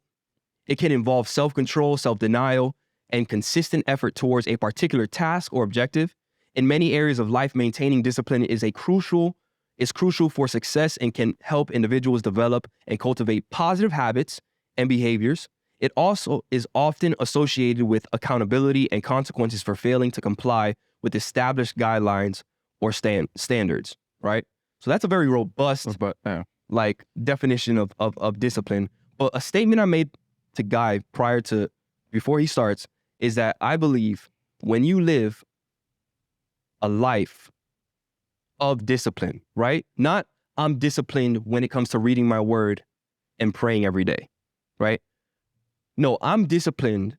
It can involve self-control, self-denial, and consistent effort towards a particular task or objective. In many areas of life, maintaining discipline is crucial for success and can help individuals develop and cultivate positive habits and behaviors. It also is often associated with accountability and consequences for failing to comply with established guidelines or standards, right? So that's a very robust definition of discipline. But a statement I made to Guy before he starts is that I believe when you live a life of discipline, right? Not I'm disciplined when it comes to reading my word and praying every day, right? No, I'm disciplined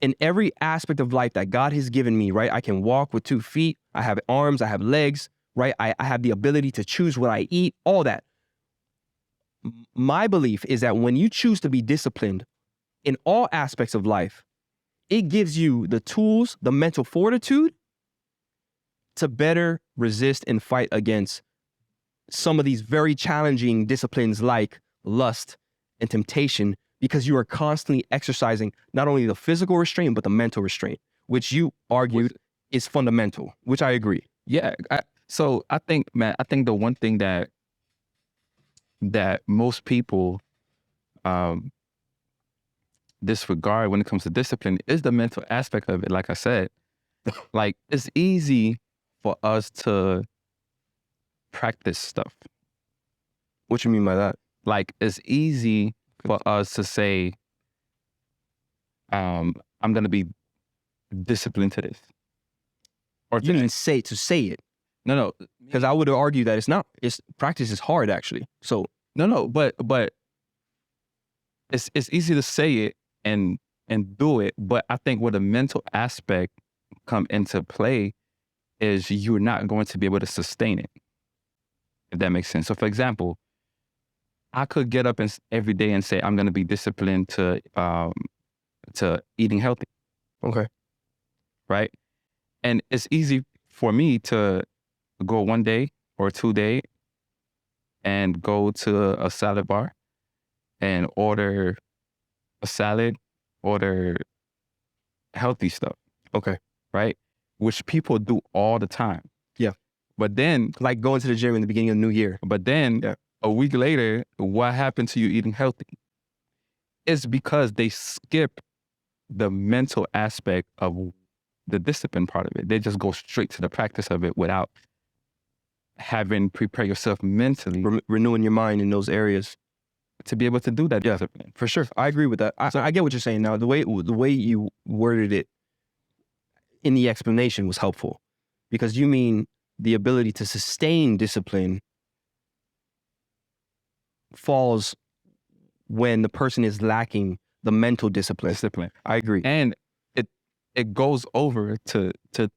in every aspect of life that God has given me, right? I can walk with 2 feet. I have arms. I have legs, right? I have the ability to choose what I eat, all that. My belief is that when you choose to be disciplined in all aspects of life, it gives you the tools, the mental fortitude to better resist and fight against some of these very challenging disciplines like lust and temptation, because you are constantly exercising not only the physical restraint, but the mental restraint, which you argued is fundamental, which I agree. Yeah. So I think the one thing that most people disregard when it comes to discipline is the mental aspect of it. Like I said, like it's easy for us to practice stuff. What you mean by that? Like it's easy for us to say, I'm going to be disciplined to this. Or you mean say it? No. Because I would argue that it's not. Practice is hard, actually. So no, but it's easy to say it and do it. But I think where the mental aspect come into play is you're not going to be able to sustain it, if that makes sense. So for example, I could get up every day and say, I'm going to be disciplined to eating healthy. Okay. Right. And it's easy for me to go 1 day or 2 days and go to a salad bar and order a salad, order healthy stuff. Okay. Right. Which people do all the time. Yeah. But then, like going to the gym in the beginning of the new year. But then a week later, what happened to you eating healthy? It's because they skip the mental aspect of the discipline part of it. They just go straight to the practice of it without having prepare yourself mentally. Renewing your mind in those areas. To be able to do that discipline. For sure. I agree with that. I get what you're saying now. The way you worded it in the explanation was helpful, because you mean the ability to sustain discipline falls when the person is lacking the mental discipline. I agree. And it goes over to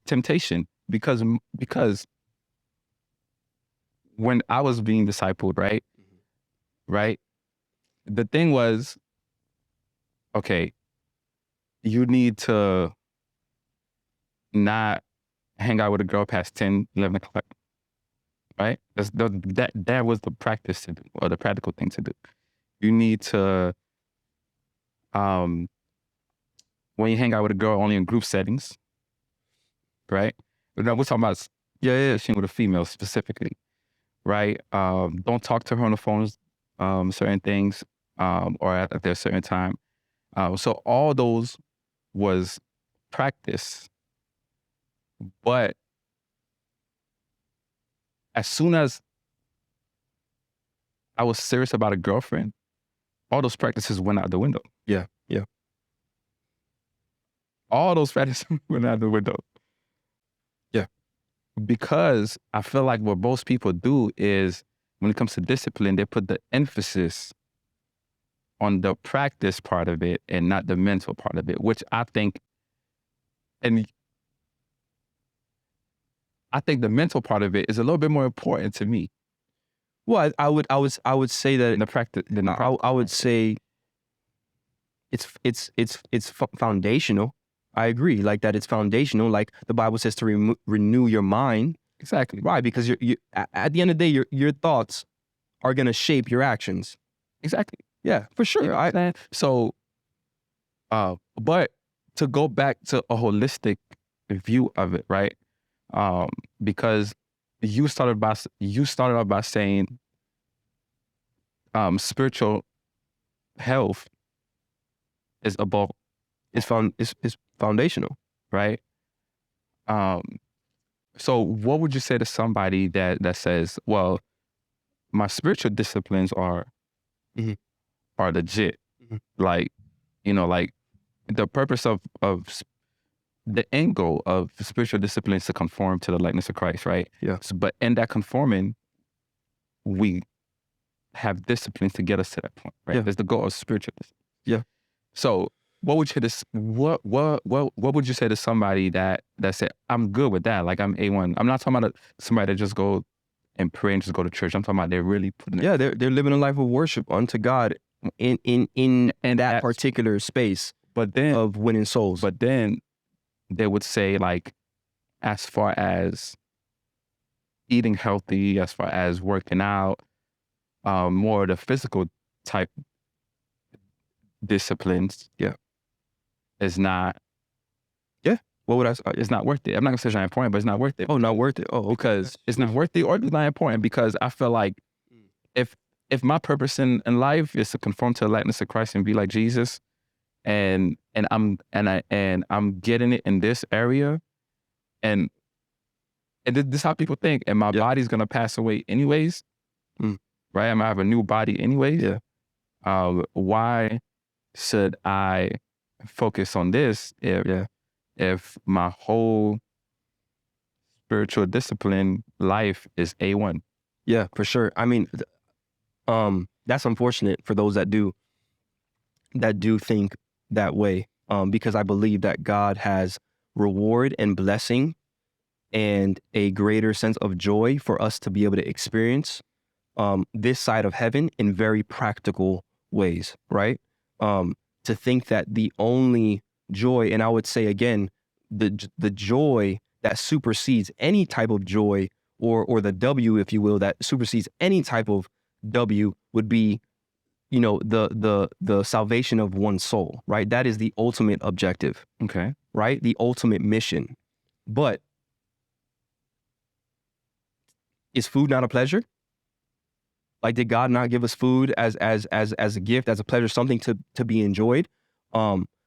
temptation, because when I was being discipled, right? The thing was, okay, you need to not hang out with a girl past 10, 11 o'clock, right? That was the practice to do, or the practical thing to do. You need to, when you hang out with a girl, only in group settings, right? We're talking about with a female specifically, right? Don't talk to her on the phones, certain things, or at a certain time. So all those was practice. But as soon as I was serious about a girlfriend, all those practices went out the window. Yeah. Yeah. All those practices went out the window. Yeah. Because I feel like what most people do is when it comes to discipline, they put the emphasis on the practice part of it and not the mental part of it, which I think, and I think the mental part of it is a little bit more important to me Well, I would say that than the practice. I would say it's foundational. I agree, like that. It's foundational. Like the Bible says to renew your mind. Exactly. Why? Because you at the end of the day, your thoughts are gonna shape your actions. Exactly. Yeah, for sure. You know what I'm saying? So, but to go back to a holistic view of it, right? Because you started off by saying spiritual health is above, It's foundational. right? So what would you say to somebody that says, well, my spiritual disciplines are Mhm. are legit. Mhm. Like, like the purpose of the end goal of spiritual discipline is to conform to the likeness of Christ, right? Yeah. So, but in that conforming, we have disciplines to get us to that point, right? Yeah. That's the goal of spiritual discipline. Yeah. So what would you what would you say to somebody that said, I'm good with that, like I'm A1? I'm not talking about somebody that just go and pray and just go to church. I'm talking about they're really putting it. Yeah, they're living a life of worship unto God in that particular space, but then of winning souls. But then they would say, like, as far as eating healthy, as far as working out, more of the physical type disciplines, Yeah, is not. Yeah, what would I say? It's not worth it. I'm not gonna say it's not important, but it's not worth it. Oh, not worth it. Oh, okay. Because it's not worth it, or it's not important. Because I feel like if my purpose in life is to conform to the likeness of Christ and be like Jesus, and I'm getting it in this area, and this is how people think, and my body's gonna pass away anyways, right? I'm gonna have a new body anyways. Yeah. Why should I focus on this if my whole spiritual discipline life is A1? Yeah, for sure. I mean, that's unfortunate for those that do think that way. Because I believe that God has reward and blessing and a greater sense of joy for us to be able to experience this side of heaven in very practical ways, right? To think that the only joy, and I would say again, the joy that supersedes any type of joy, or the W, if you will, that supersedes any type of W, would be, the salvation of one's soul, right? That is the ultimate objective. Okay. Right? The ultimate mission. But is food not a pleasure? Like, did God not give us food as a gift, as a pleasure, something to be enjoyed?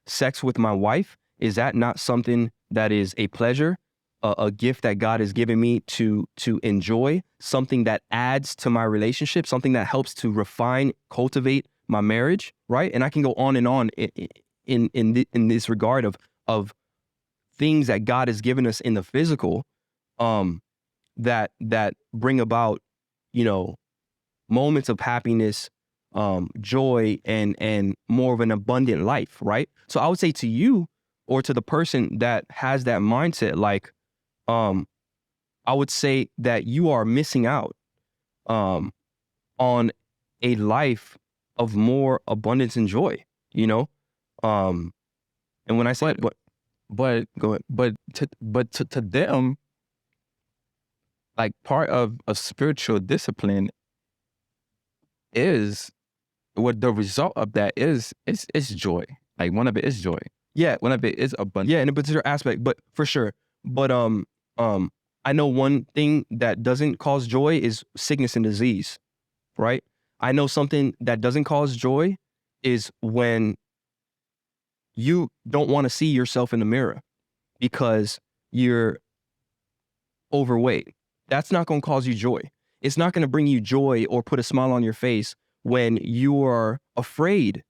Sex with my wife, is that not something that is a pleasure, a gift that God has given me to enjoy, something that adds to my relationship, something that helps to refine, cultivate my marriage, right? And I can go on and on in this regard of things that God has given us in the physical, that bring about, moments of happiness, joy, and more of an abundant life, right? So I would say to you, or to the person that has that mindset, like, I would say that you are missing out on a life of more abundance and joy, and when I say, but go ahead. But to them, like, part of a spiritual discipline is, what the result of that is joy. Like, one of it is joy. Yeah, one of it is abundance. Yeah, in a particular aspect, but for sure. But I know one thing that doesn't cause joy is sickness and disease, right? I know something that doesn't cause joy is when you don't want to see yourself in the mirror. because you're overweight. That's not going to cause you joy. It's not going to bring you joy or put a smile on your face when you are afraid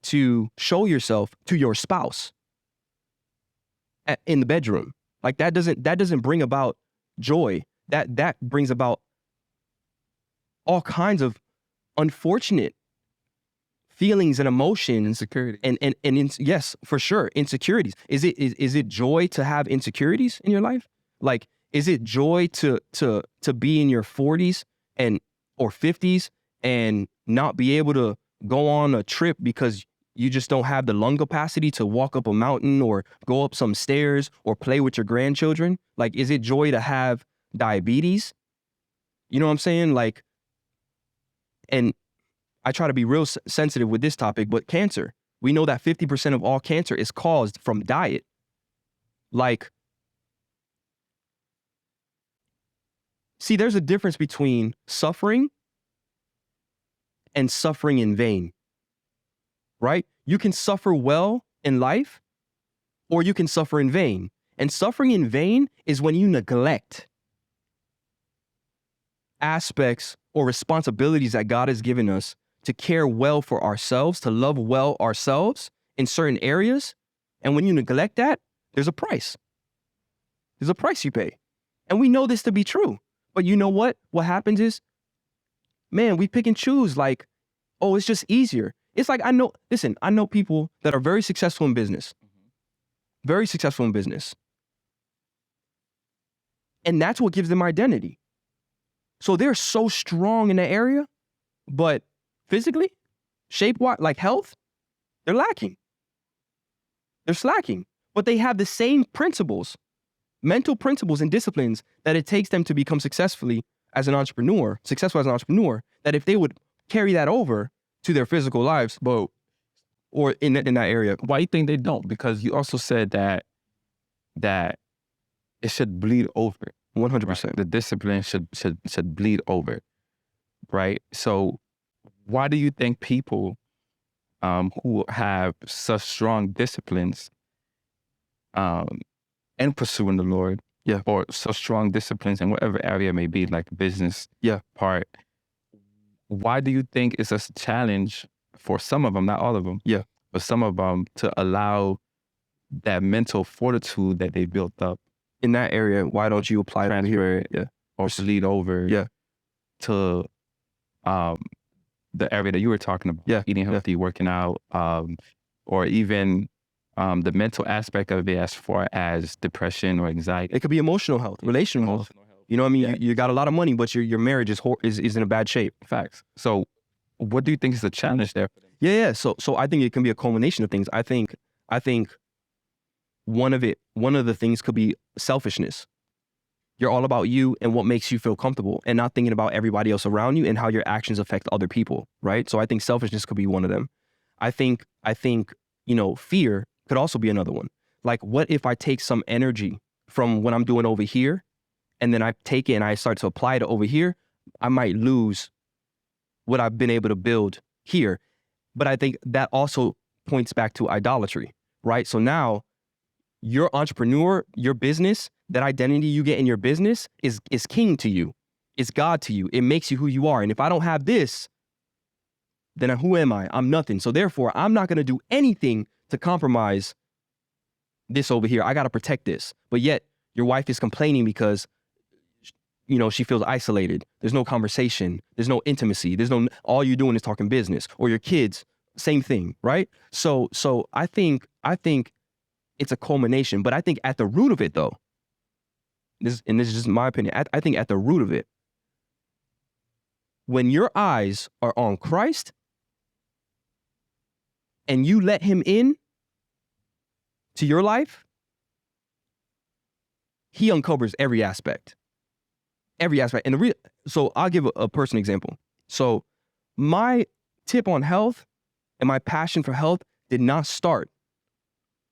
to show yourself to your spouse in the bedroom. Like that doesn't bring about joy. That brings about all kinds of unfortunate feelings and emotions, insecurity, and yes, for sure, insecurities. Is it joy to have insecurities in your life? Like, is it joy to be in your 40s or 50s and not be able to go on a trip because you just don't have the lung capacity to walk up a mountain or go up some stairs or play with your grandchildren? Like, is it joy to have diabetes? You know what I'm saying? Like, and I try to be real sensitive with this topic, but cancer. We know that 50% of all cancer is caused from diet. Like, see, there's a difference between suffering and suffering in vain, right? You can suffer well in life, or you can suffer in vain. And suffering in vain is when you neglect aspects or responsibilities that God has given us to care well for ourselves, to love well ourselves in certain areas. And when you neglect that, there's a price. There's a price you pay. And we know this to be true. But you know what? What happens is, man, we pick and choose like, oh, it's just easier. It's like, I know people that are very successful in business. Very successful in business. And that's what gives them identity. So they're so strong in the area, but physically, shape-wise, like health, they're lacking. They're slacking. But they have the same principles, mental principles and disciplines that it takes them to become successful as an entrepreneur, that if they would carry that over to their physical lives, or in that area. Why do you think they don't? Because you also said that it should bleed over. 100%. Right? The discipline should bleed over, right? So why do you think people who have such strong disciplines in pursuing the Lord, or so strong disciplines in whatever area it may be, like business part, why do you think it's a challenge for some of them, not all of them, but some of them, to allow that mental fortitude that they built up in that area? Why don't you apply that here? Or bleed over to the area that you were talking about, eating healthy, working out, or even the mental aspect of it as far as depression or anxiety. It could be emotional health, relational health. You know what I mean? You got a lot of money, but your marriage is in a bad shape. Facts. So what do you think is the challenge there? Yeah. So I think it can be a culmination of things. I think one of the things could be selfishness. You're all about you and what makes you feel comfortable, and not thinking about everybody else around you and how your actions affect other people, right? So I think selfishness could be one of them. I think, fear could also be another one. Like, what if I take some energy from what I'm doing over here, and then I take it and I start to apply it over here? I might lose what I've been able to build here. But I think that also points back to idolatry, right? So now your entrepreneur, your business, that identity you get in your business is king to you. It's God to you. It makes you who you are. And if I don't have this, then who am I? I'm nothing. So therefore, I'm not going to do anything to compromise this over here. I got to protect this. But yet your wife is complaining because, she feels isolated. There's no conversation. There's no intimacy. All you're doing is talking business. Or your kids, same thing, right? So I think it's a culmination. But I think at the root of it, though, this is just my opinion, I think at the root of it, when your eyes are on Christ and you let him in to your life, he uncovers every aspect. Every aspect. And so I'll give a personal example. So my tip on health and my passion for health did not start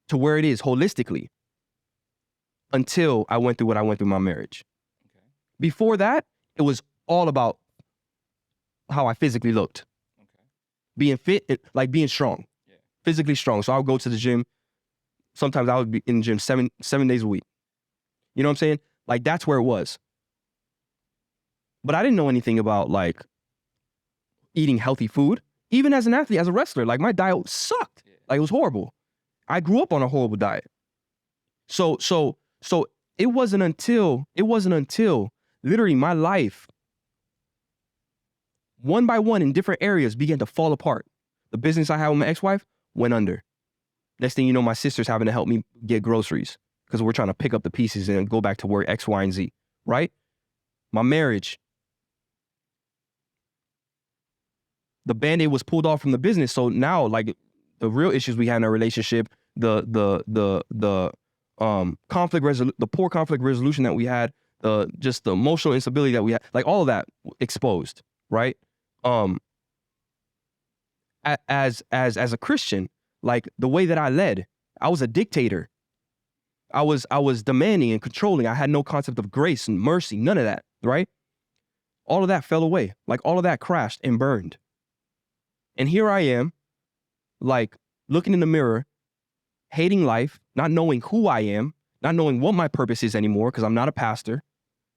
to where it is holistically until I went through what I went through in my marriage. Okay. Before that, it was all about how I physically looked. Okay. Being fit, like being strong, physically strong. So I'll go to the gym Sometimes I would be in the gym seven days a week. You know what I'm saying? Like, that's where it was. But I didn't know anything about like eating healthy food. Even as an athlete, as a wrestler, like my diet sucked. Like, it was horrible. I grew up on a horrible diet. So it wasn't until literally my life, one by one in different areas, began to fall apart. The business I had with my ex-wife went under. Next thing you know, my sister's having to help me get groceries because we're trying to pick up the pieces and go back to work X, Y, and Z, right? My marriage, the Band-Aid was pulled off from the business. So now, like, the real issues we had in our relationship, the poor conflict resolution that we had, just the emotional instability that we had, like all of that exposed, right? As a Christian, like the way that I led, I was a dictator. I was demanding and controlling. I had no concept of grace and mercy, none of that, right? All of that fell away. Like, all of that crashed and burned. And here I am, like, looking in the mirror, hating life, not knowing who I am, not knowing what my purpose is anymore, because I'm not a pastor.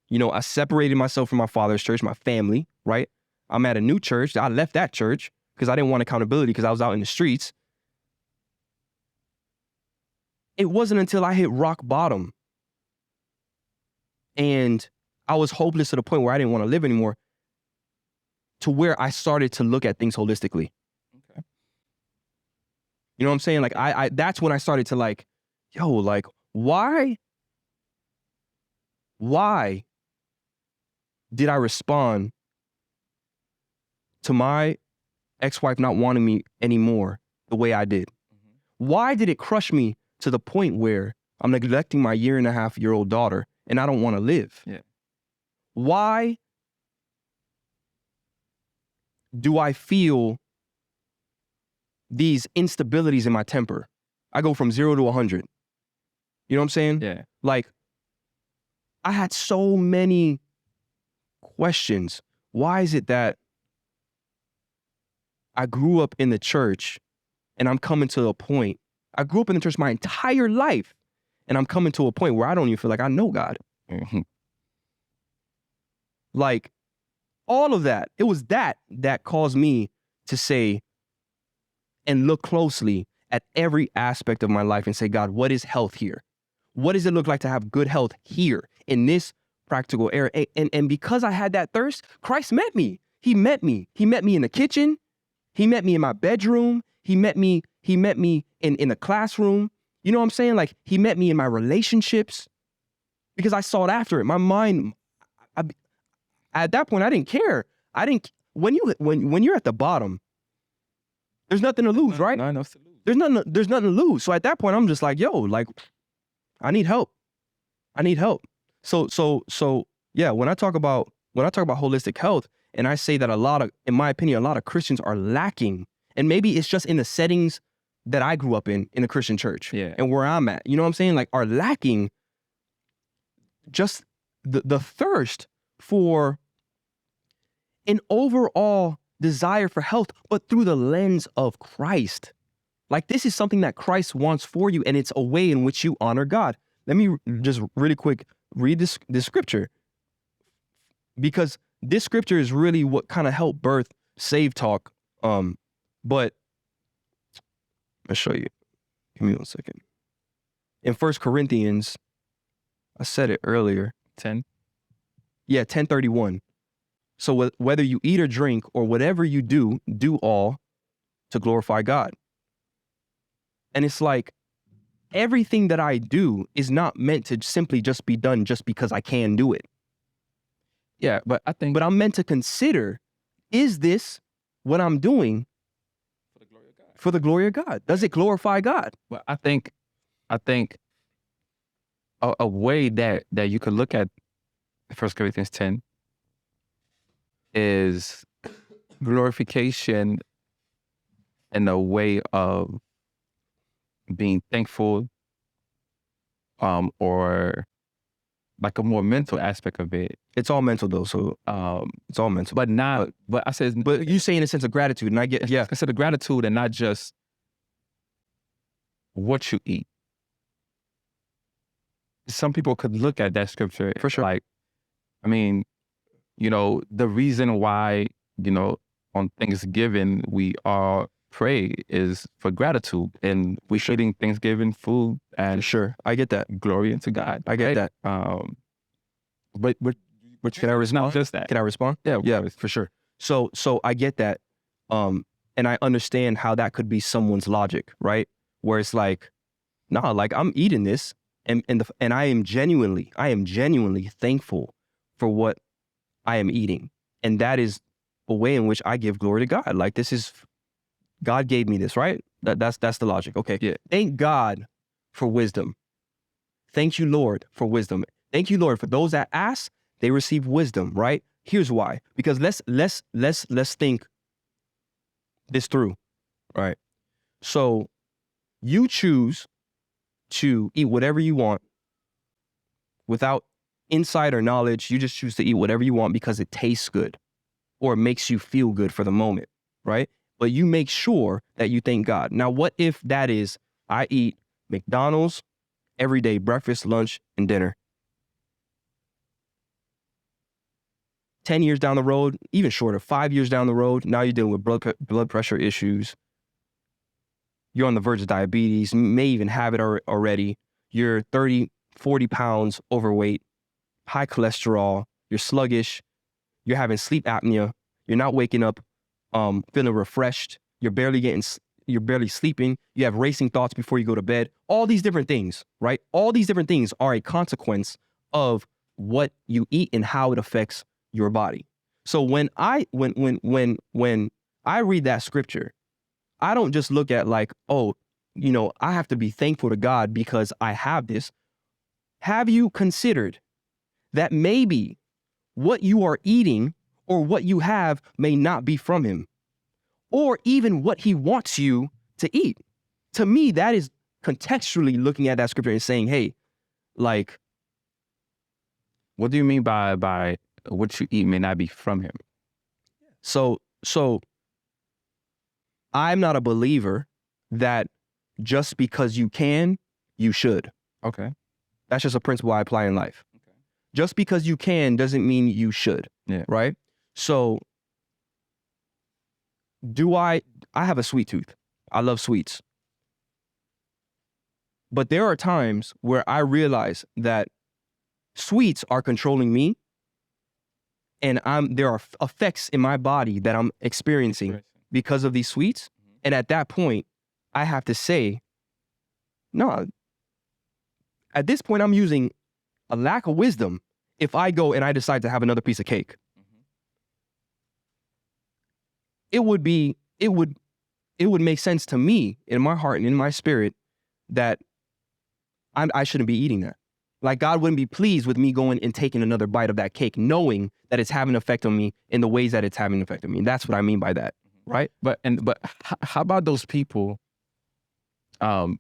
You know, I separated myself from my father's church, my family, right? I'm at a new church. I left that church because I didn't want accountability because I was out in the streets. It wasn't until I hit rock bottom and I was hopeless to the point where I didn't want to live anymore, to where I started to look at things holistically. Okay. You know what I'm saying? Like, I that's when I started to like, yo, like, why did I respond to my ex-wife not wanting me anymore the way I did? Mm-hmm. Why did it crush me to the point where I'm neglecting my 1.5-year-old daughter and I don't want to live? Yeah. Why do I feel these instabilities in my temper? I go from 0 to 100. You know what I'm saying? Yeah. Like, I had so many questions. Why is it that I grew up in the church and I'm coming to a point, I grew up in the church my entire life and I'm coming to a point where I don't even feel like I know God. Mm-hmm. Like, all of that, it was that caused me to say and look closely at every aspect of my life and say, God, what is health here? What does it look like to have good health here in this practical area? And because I had that thirst, Christ met me. He met me. He met me in the kitchen. He met me in my bedroom. He met me in the classroom. You know what I'm saying? Like, he met me in my relationships because I sought after it. My mind, at that point, I didn't care. When you're at the bottom, there's nothing to lose, right? No, to lose. There's nothing to lose. So at that point, I'm just like, yo, like, I need help. So yeah, when I talk about holistic health, and I say that in my opinion, a lot of Christians are lacking, and maybe it's just in the settings that I grew up in a Christian church, yeah, and where I'm at, you know what I'm saying? Like, are lacking just the thirst for an overall desire for health, but through the lens of Christ. Like, this is something that Christ wants for you, and it's a way in which you honor God. Let me just really quick read this scripture, because this scripture is really what kind of helped birth SavedTlk. But I'll show you. Give me 1 second. In 1 Corinthians, I said it earlier. 10. Yeah, 10:31. So whether you eat or drink or whatever you do, do all to glorify God. And it's like, everything that I do is not meant to simply just be done just because I can do it. Yeah, but I'm meant to consider, is this what I'm doing for the glory of God? For the glory of God. Does it glorify God? Well, I think a way that you could look at 1 Corinthians 10 is glorification in a way of being thankful, or like a more mental aspect of it. It's all mental though, so it's all mental. But not. But I said. But you say in a sense of gratitude, and I get, yeah. Consider gratitude and not just what you eat. some people could look at that scripture For sure. like, I mean, you know, the reason why, you know, on Thanksgiving we all pray is for gratitude, and we're eating Thanksgiving food For and sure. I get that. glory unto God. I get right? that. But Can I it's not respond? just that. Can I respond? Yeah, Yeah, for sure. So I get that. And I understand how that could be someone's logic, right? Where it's like, nah, like I'm eating this and I am genuinely thankful for what I am eating. And that is a way in which I give glory to God. Like this is God gave me this, right? That's the logic. Okay. Yeah. Thank God for wisdom. Thank you, Lord, for wisdom. Thank you, Lord, for those that ask, they receive wisdom, right? Here's why. Because let's think this through, right? So you choose to eat whatever you want without insider knowledge. You just choose to eat whatever you want because it tastes good or it makes you feel good for the moment, right? But you make sure that you thank God. Now, what if that is, I eat McDonald's every day, breakfast, lunch, and dinner. 10 years down the road, even shorter, 5 years down the road, now you're dealing with blood pressure issues. You're on the verge of diabetes, may even have it already. You're 30, 40 pounds overweight, high cholesterol, you're sluggish, you're having sleep apnea, you're not waking up feeling refreshed, you're barely sleeping, you have racing thoughts before you go to bed. All these different things, right? All these different things are a consequence of what you eat and how it affects your body. So when I read that scripture, I don't just look at like, oh, you know, I have to be thankful to God because I have this. Have you considered that maybe what you are eating or what you have may not be from him, or even what he wants you to eat? To me, that is contextually looking at that scripture and saying, hey, like, what do you mean by what you eat may not be from him? So I'm not a believer that just because you can, you should. Okay. That's just a principle I apply in life. Okay. Just because you can doesn't mean you should. Yeah. Right? So I have a sweet tooth. I love sweets. But there are times where I realize that sweets are controlling me and there are effects in my body that I'm experiencing because of these sweets. Mm-hmm. And at that point, I have to say, no, at this point, I'm using a lack of wisdom if I go and I decide to have another piece of cake. Mm-hmm. It would make sense to me in my heart and in my spirit that I shouldn't be eating that. Like God wouldn't be pleased with me going and taking another bite of that cake, knowing that it's having an effect on me in the ways that it's having an effect on me. And that's what I mean by that, right? But how about those people?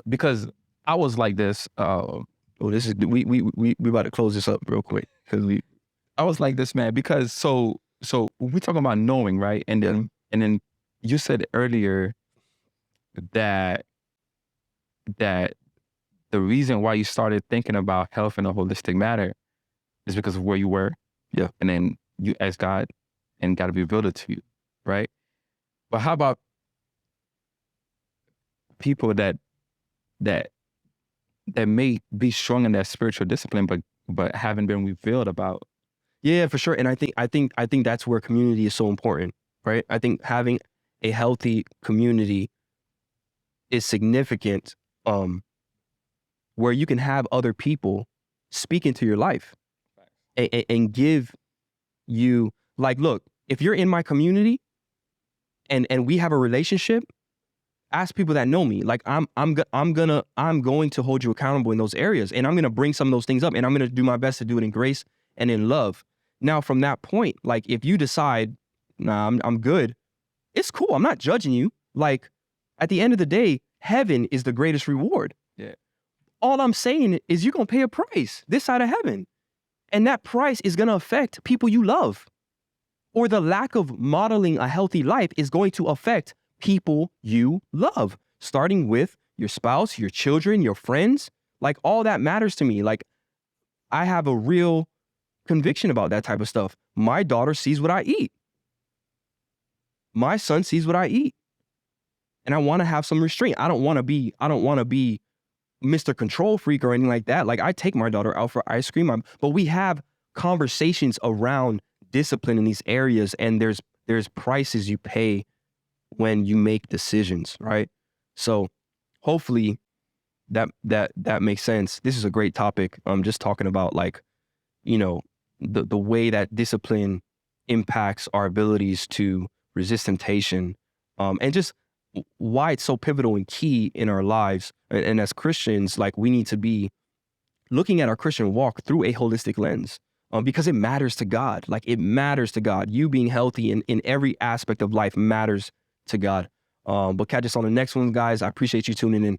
Because I was like this. This is we about to close this up real quick because I was like this, man. Because so we talking about knowing, right? And then you said earlier that the reason why you started thinking about health in a holistic manner is because of where you were. Yeah. And then you asked God and God revealed it to you, right? But how about people that may be strong in that spiritual discipline, but haven't been revealed about? Yeah, for sure. And I think that's where community is so important, right? I think having a healthy community is significant, where you can have other people speak into your life and give you, like, look, if you're in my community and we have a relationship, ask people that know me. Like I'm going to hold you accountable in those areas, and I'm going to bring some of those things up, and I'm going to do my best to do it in grace and in love. Now, from that point, like if you decide, nah, I'm good, it's cool. I'm not judging you. Like at the end of the day, heaven is the greatest reward. Yeah. All I'm saying is you're going to pay a price this side of heaven. And that price is going to affect people you love. Or the lack of modeling a healthy life is going to affect people you love, starting with your spouse, your children, your friends. Like all that matters to me. Like I have a real conviction about that type of stuff. My daughter sees what I eat. My son sees what I eat. And I want to have some restraint. I don't want to be Mr. Control Freak or anything like that. Like, I take my daughter out for ice cream, but we have conversations around discipline in these areas, and there's prices you pay when you make decisions, right? So hopefully that makes sense. This is a great topic. Just talking about, like, you know, the way that discipline impacts our abilities to resist temptation, and just why it's so pivotal and key in our lives. And as Christians, like, we need to be looking at our Christian walk through a holistic lens, because it matters to God. Like, it matters to God. You being healthy in every aspect of life matters to God. But catch us on the next one, guys. I appreciate you tuning in.